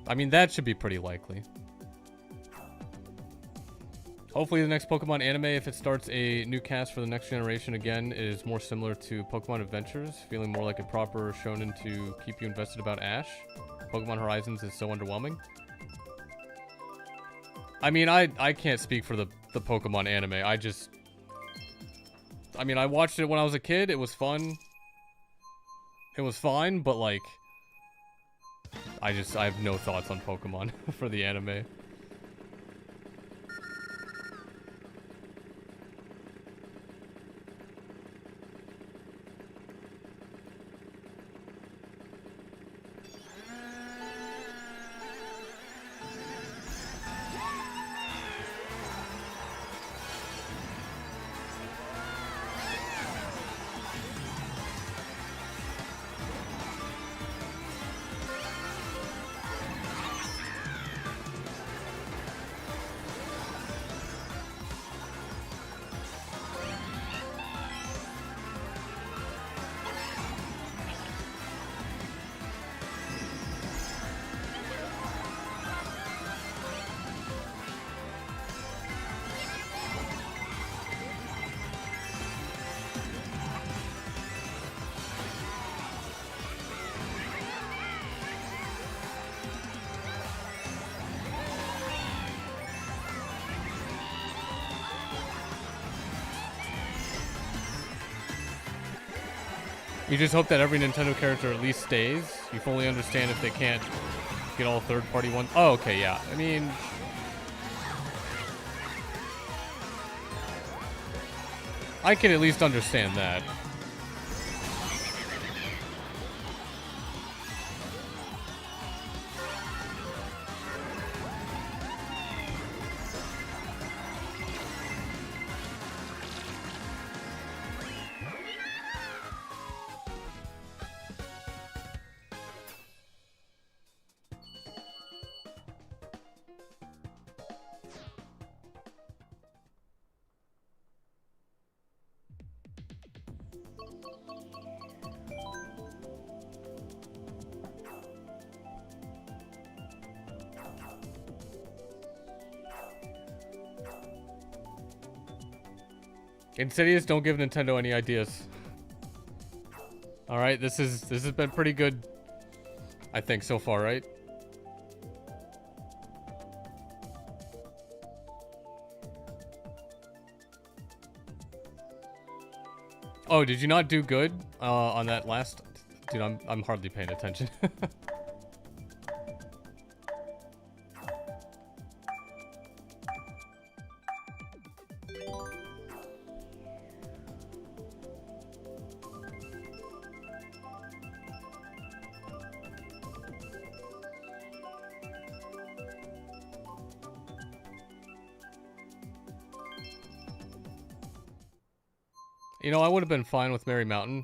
I mean, that should be pretty likely. Hopefully the next Pokemon anime, if it starts a new cast for the next generation again, is more similar to Pokemon Adventures, feeling more like a proper shonen to keep you invested about Ash. Pokemon Horizons is so underwhelming. I mean, I can't speak for the Pokemon anime. I mean, I watched it when I was a kid. It was fun. It was fine, but like, I have no thoughts on Pokemon for the anime. You just hope that every Nintendo character at least stays. You fully understand if they can't get all third-party ones. Oh, okay, yeah. I mean, I can at least understand that. Insidious, don't give Nintendo any ideas. All right, this has been pretty good, I think, so far, right? Oh, did you not do good on that last? Dude, I'm hardly paying attention. You know, I would have been fine with Mary Mountain.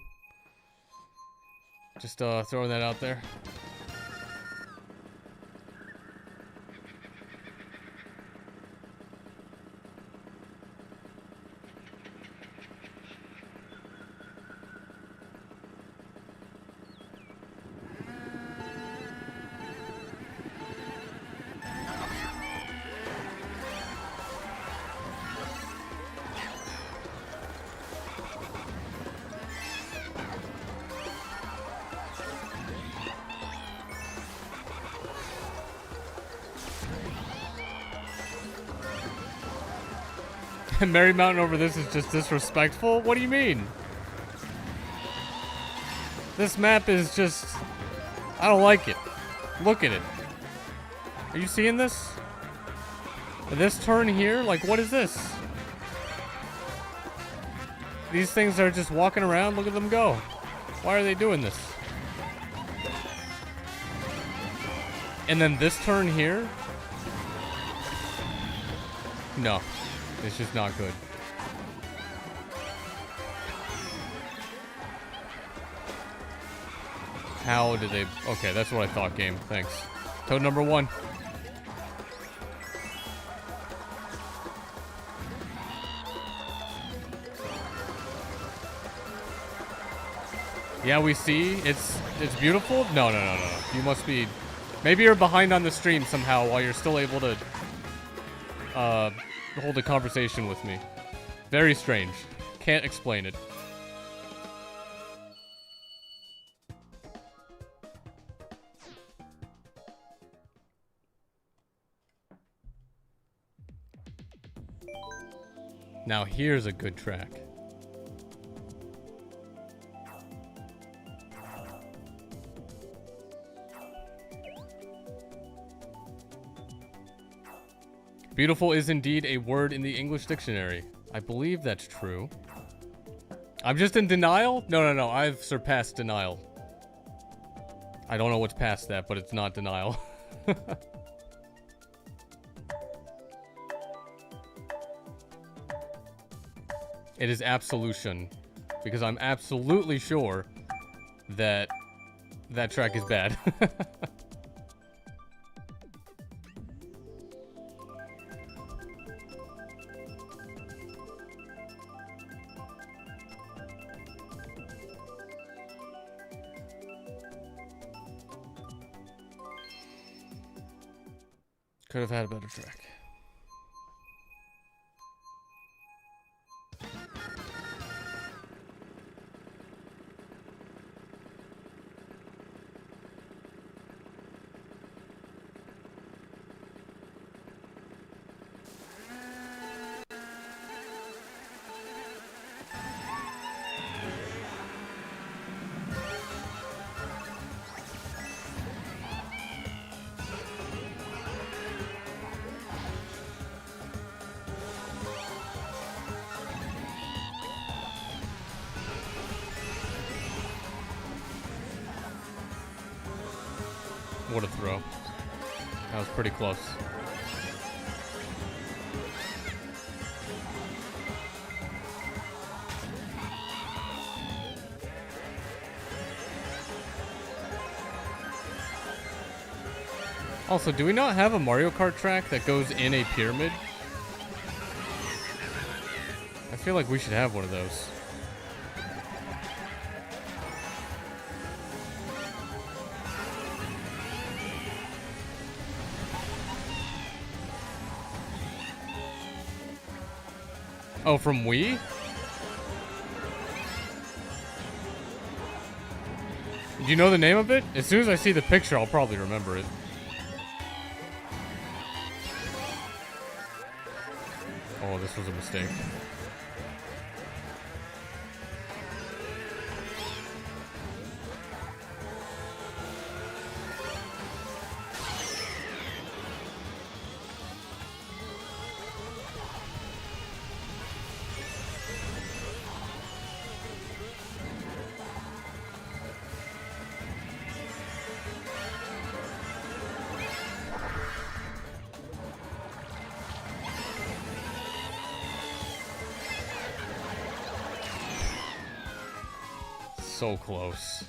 Just throwing that out there. Mary Mountain over this is just disrespectful? What do you mean? This map is just... I don't like it. Look at it. Are you seeing this? This turn here? Like, what is this? These things are just walking around. Look at them go. Why are they doing this? And then this turn here? No. It's just not good. How did they... Okay, that's what I thought, game. Thanks. Toad number 1. Yeah, we see. It's beautiful. No, no, no, no. You must be. Maybe you're behind on the stream somehow while you're still able to hold a conversation with me. Very strange. Can't explain it. Now here's a good track. Beautiful is indeed a word in the English dictionary. I believe that's true. I'm just in denial? No, no, no. I've surpassed denial. I don't know what's past that, but it's not denial. It is absolution. Because I'm absolutely sure that that track is bad. Could have had a better track. What a throw. That was pretty close. Also, do we not have a Mario Kart track that goes in a pyramid? I feel like we should have one of those. Oh, from Wii? Do you know the name of it? As soon as I see the picture, I'll probably remember it. Oh, this was a mistake. So close.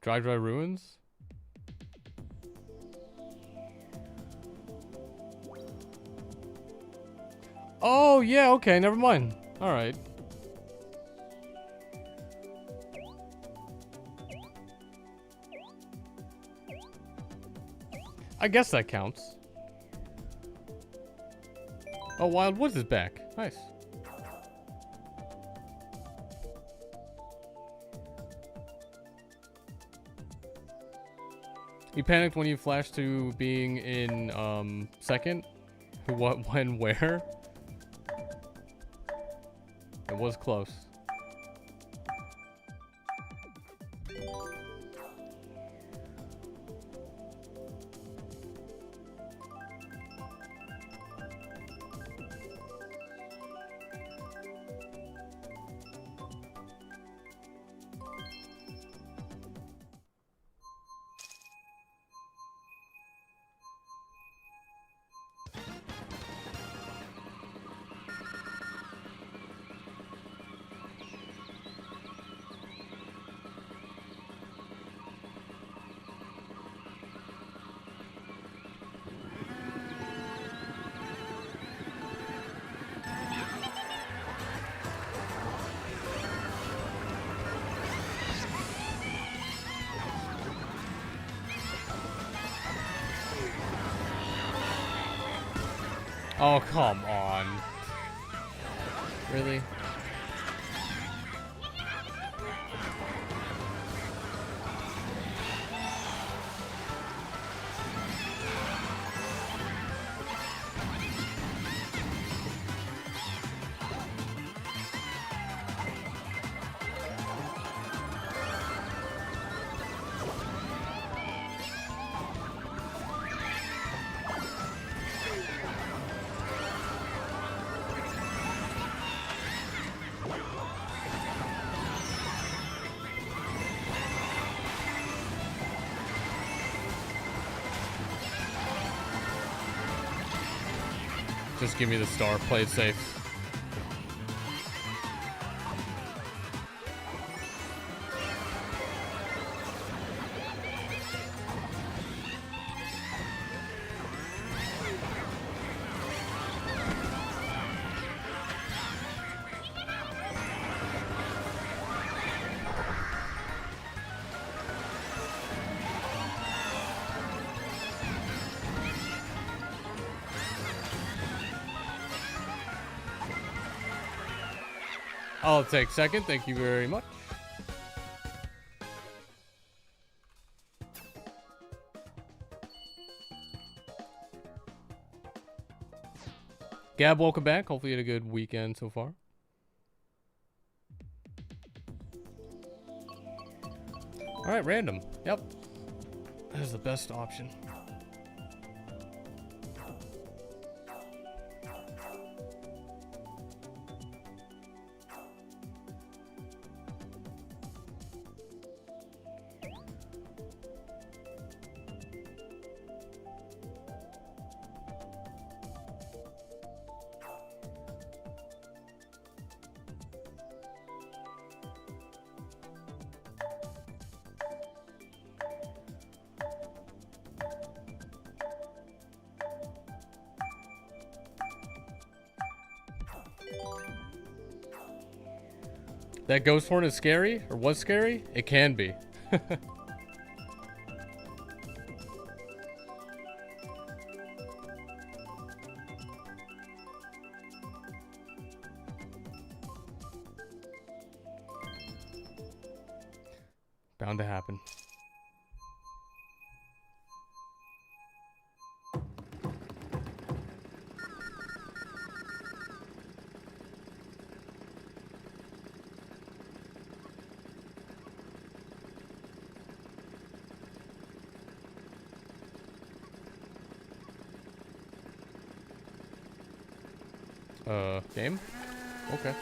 Dry Ruins? Oh, yeah, okay, never mind. Alright. I guess that counts. Oh, Wild Woods is back. Nice. You panicked when you flashed to being in, second? What, when, where? It was close. Oh, come on. Really? Just give me the star. Play it safe. I'll take second. Thank you very much. Gab, welcome back. Hopefully you had a good weekend so far. All right, random. Yep. That is the best option. That ghost horn is scary, or was scary? It can be. Bound to happen. Game? Okay.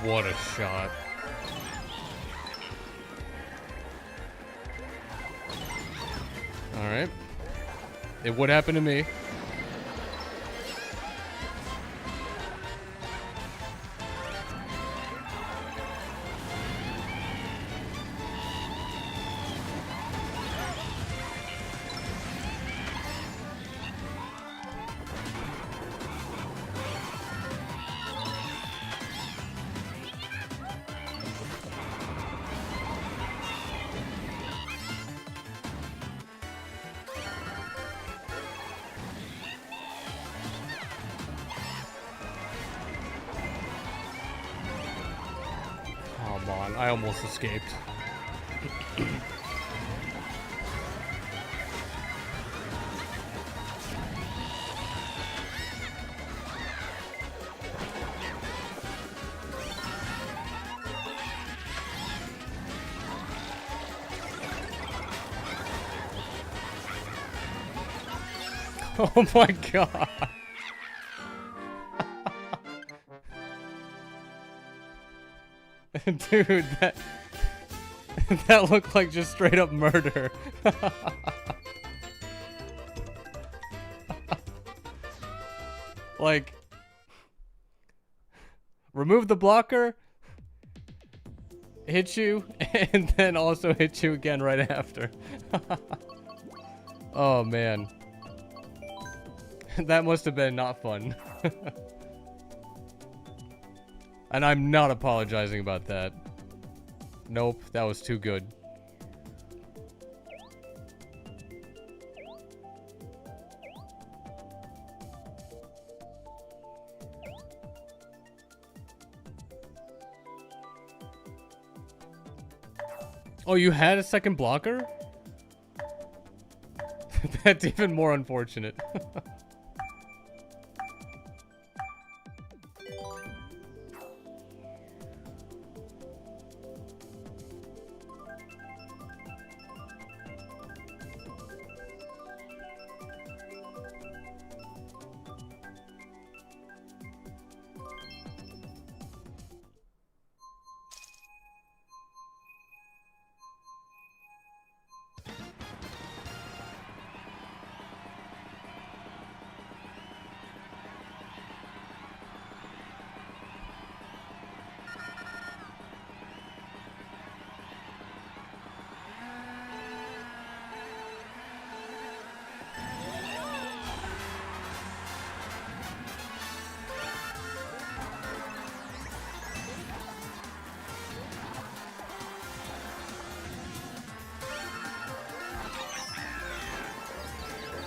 What a shot. Alright. It would happen to me. I almost escaped. Oh my god. Dude, That looked like just straight up murder. Like, remove the blocker, hit you, and then also hit you again right after. Oh man. That must have been not fun. And I'm not apologizing about that. Nope, that was too good. Oh, you had a second blocker? That's even more unfortunate.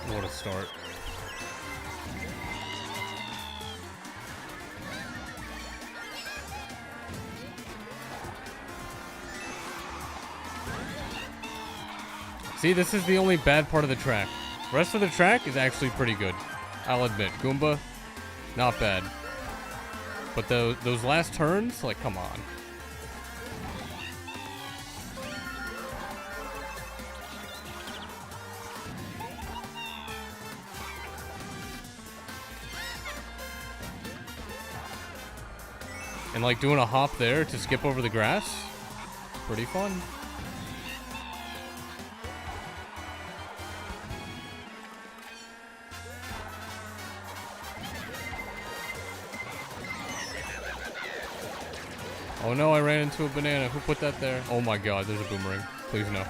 What a start. See, this is the only bad part of the track. The rest of the track is actually pretty good. I'll admit. Goomba, not bad. But those last turns, like, come on. And like doing a hop there to skip over the grass, pretty fun. Oh no, I ran into a banana. Who put that there? Oh my god, there's a boomerang. Please no.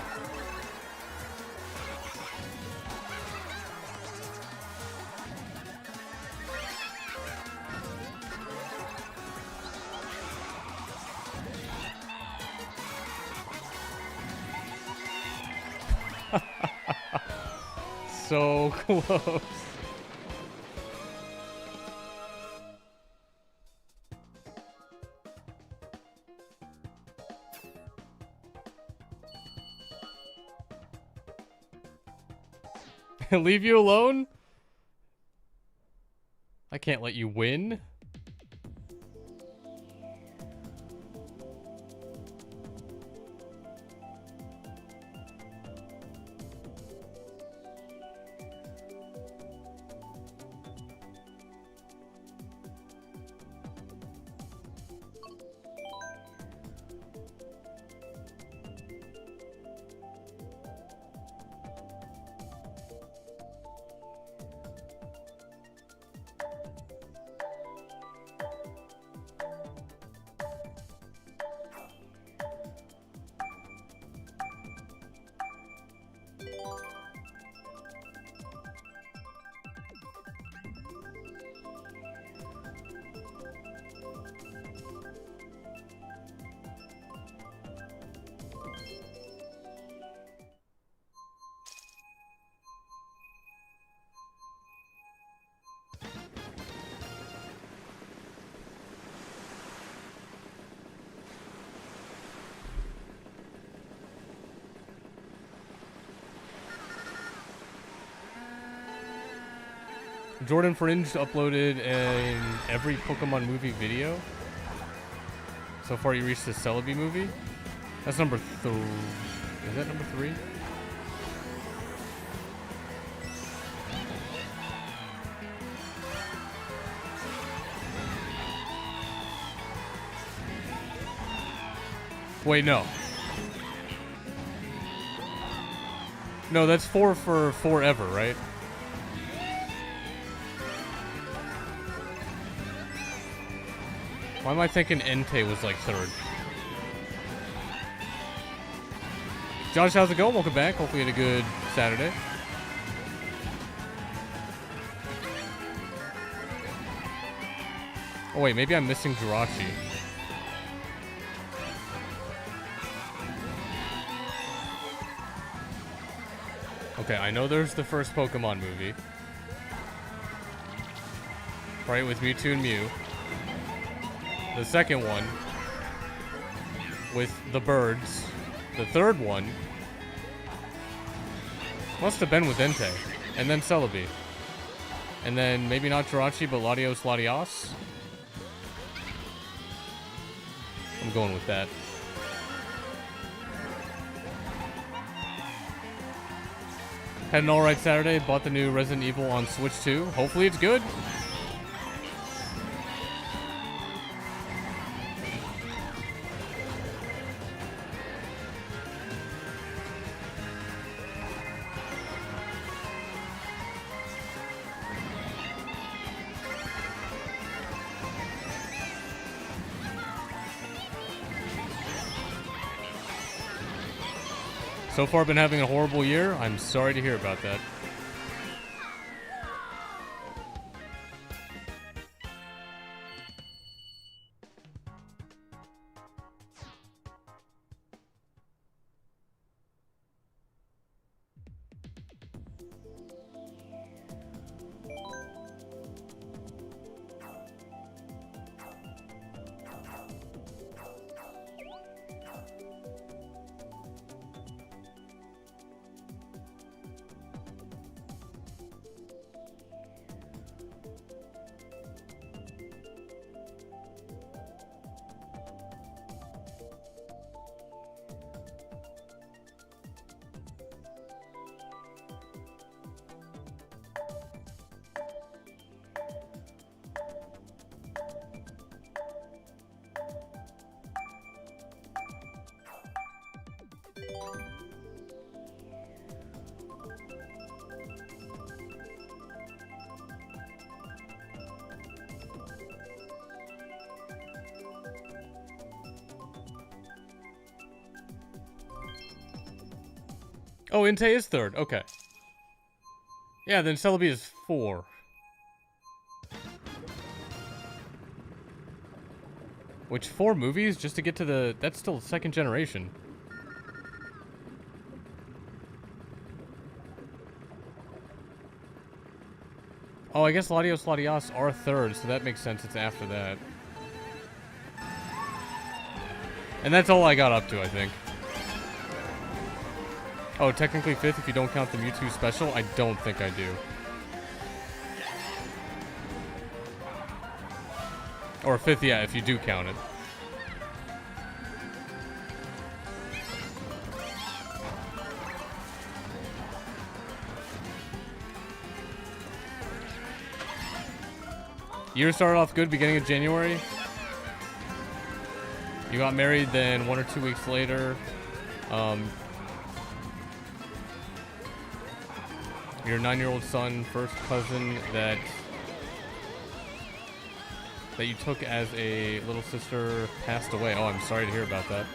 So close. Leave you alone? I can't let you win. Jordan Fringe uploaded an every Pokemon movie video. So far you reached the Celebi movie. That's number 3. Is that number 3? Wait, no. No, that's 4 for forever, right? Why am I thinking Entei was like 3rd? Josh, how's it going? Welcome back. Hopefully you had a good Saturday. Oh wait, maybe I'm missing Jirachi. Okay, I know there's the first Pokemon movie. Right, with Mewtwo and Mew. The second one with the birds. The third one must have been with Entei. And then Celebi. And then maybe not Jirachi, but Latios Latios. I'm going with that. Had an alright Saturday. Bought the new Resident Evil on Switch 2. Hopefully it's good. So far, been having a horrible year. I'm sorry to hear about that. Oh, Entei is 3rd. Okay. Yeah, then Celebi is 4. Which 4 movies just to get to the... That's still 2nd generation. Oh, I guess Latios Latios are 3rd, so that makes sense. It's after that. And that's all I got up to, I think. Oh, technically 5th if you don't count the Mewtwo special? I don't think I do. Or 5th, yeah, if you do count it. Year started off good, beginning of January. You got married then 1 or 2 weeks later. Your 9-year-old son, first cousin that you took as a little sister, passed away. Oh, I'm sorry to hear about that.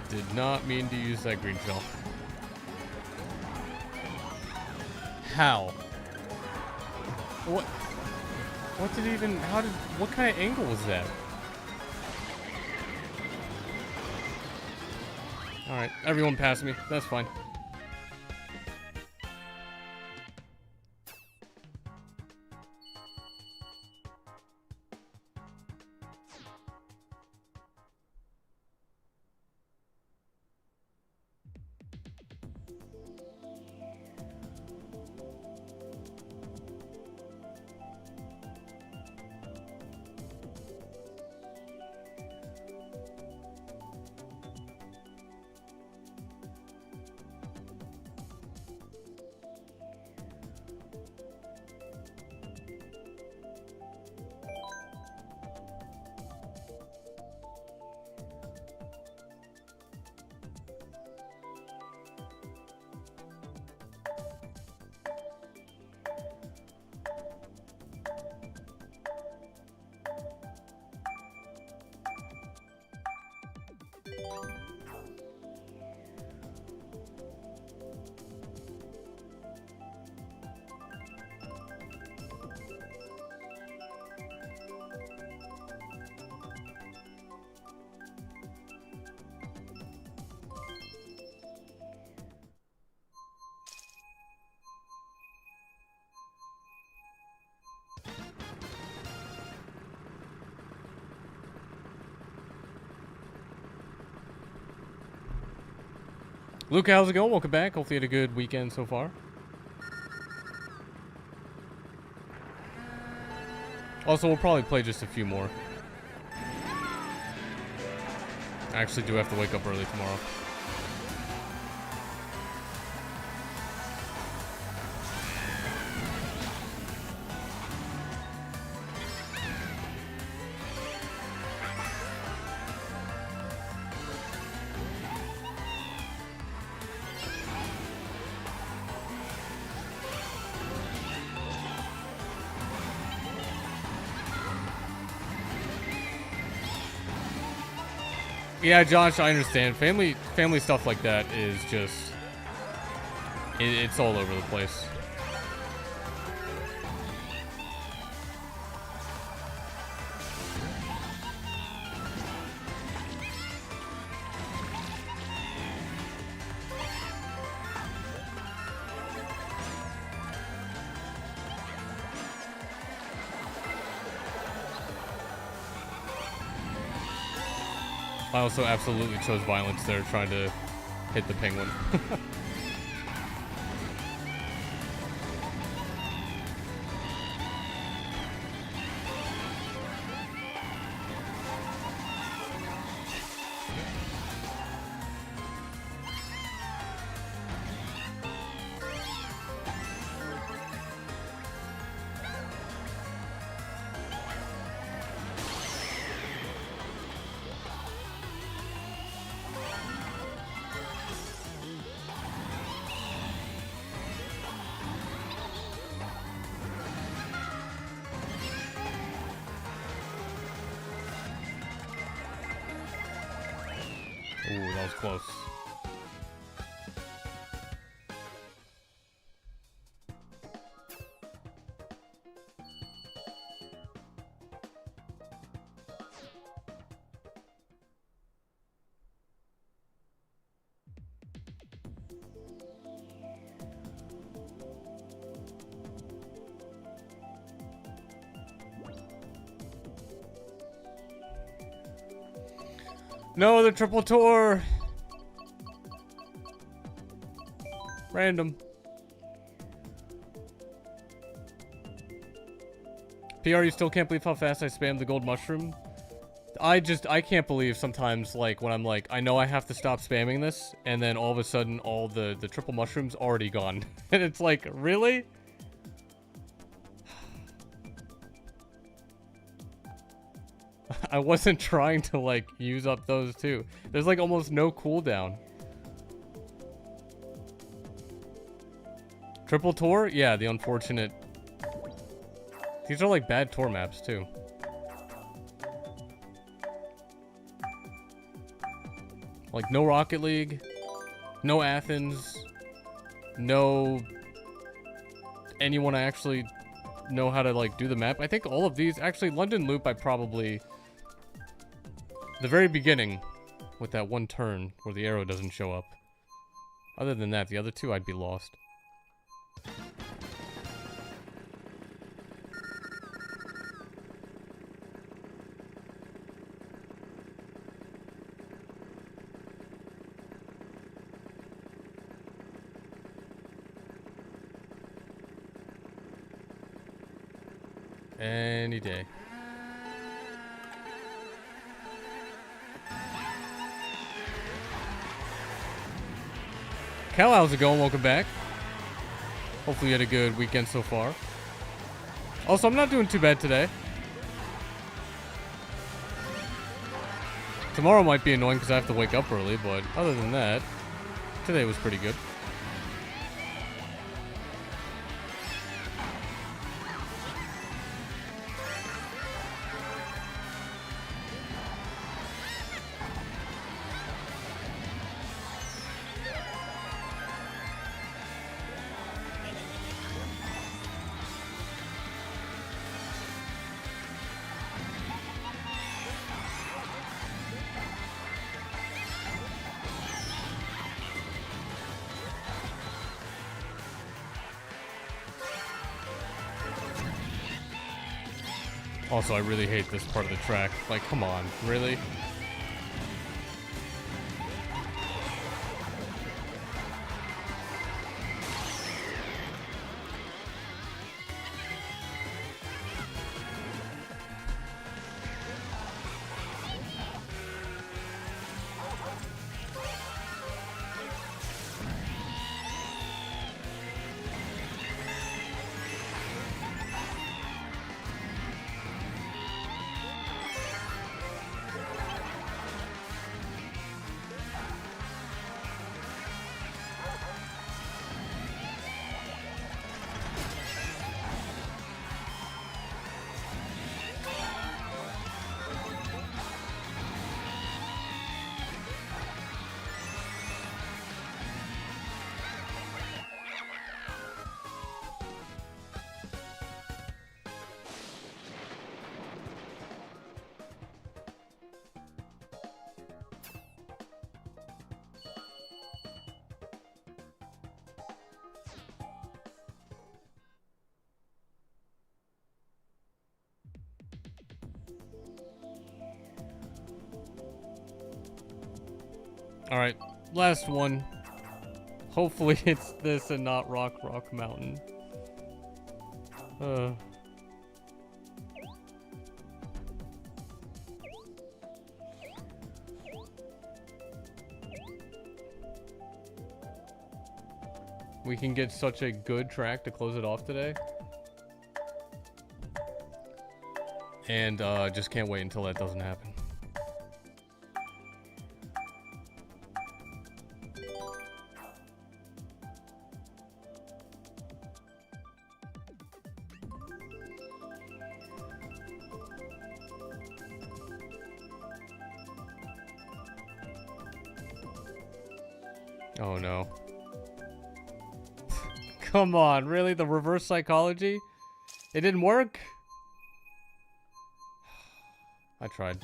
Did not mean to use that green shell. How? What did even, what kind of angle was that? Alright, everyone passed me. That's fine. Luke, how's it going? Welcome back. Hopefully you had a good weekend so far. Also, we'll probably play just a few more. I actually do have to wake up early tomorrow. Yeah, Josh, I understand. Family stuff like that is just... It's all over the place. I also absolutely chose violence there, trying to hit the penguin. Ooh, that was close. No, the triple tour. Random. PR, you still can't believe how fast I spammed the gold mushroom? I can't believe sometimes, like, when I'm like, I know I have to stop spamming this, and then all of a sudden, all the triple mushrooms already gone. And it's like, really? I wasn't trying to, like, use up those too. There's, like, almost no cooldown. Triple tour? Yeah, the unfortunate... These are, like, bad tour maps, too. Like, no Rocket League. No Athens. No... anyone I actually know how to, like, do the map. I think all of these... Actually, London Loop, I probably... The very beginning, with that one turn where the arrow doesn't show up. Other than that, the other two I'd be lost. Any day. Cal, how's it going? Welcome back. Hopefully you had a good weekend so far. Also, I'm not doing too bad today. Tomorrow might be annoying because I have to wake up early, but other than that, today was pretty good. Also, I really hate this part of the track. Like, come on, really? Alright, last one. Hopefully it's this and not Rock Mountain. We can get such a good track to close it off today. And just can't wait until that doesn't happen. Oh no. Come on, really? The reverse psychology? It didn't work? I tried.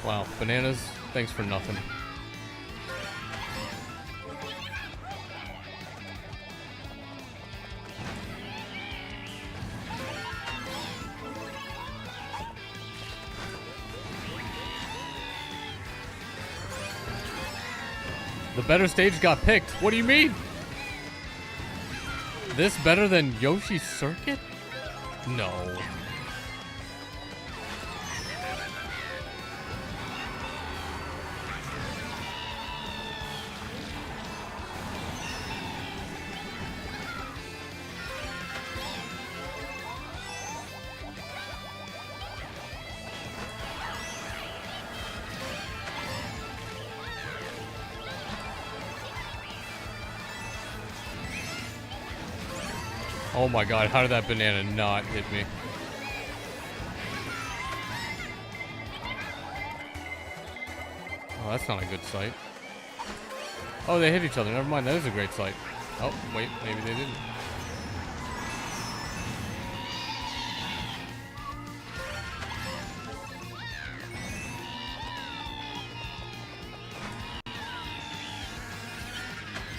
Wow, bananas, thanks for nothing. The better stage got picked. What do you mean? This better than Yoshi's Circuit? No. Oh my god, how did that banana not hit me? Oh, that's not a good sight. Oh, they hit each other. Never mind, that is a great sight. Oh, wait, maybe they didn't.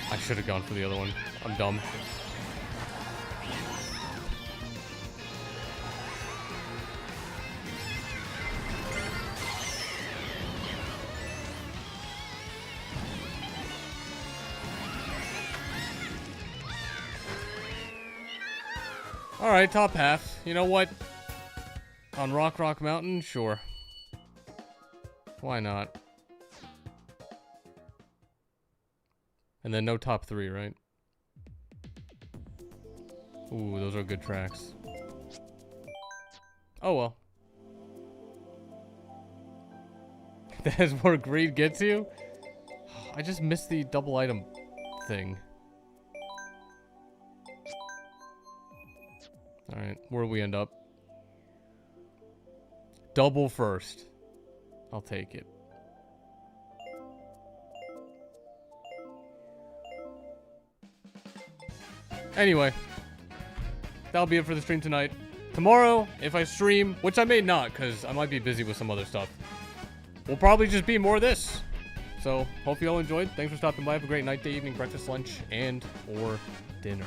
I should have gone for the other one. I'm dumb. Alright, top half. You know what? On Rock Mountain? Sure. Why not? And then no top 3, right? Ooh, those are good tracks. Oh well. That's where greed gets you? I just missed the double item thing. Alright, where'll we end up? Double first. I'll take it. Anyway, that'll be it for the stream tonight. Tomorrow, if I stream, which I may not, because I might be busy with some other stuff, will probably just be more of this. So, hope you all enjoyed. Thanks for stopping by. Have a great night, day, evening, breakfast, lunch, and or dinner.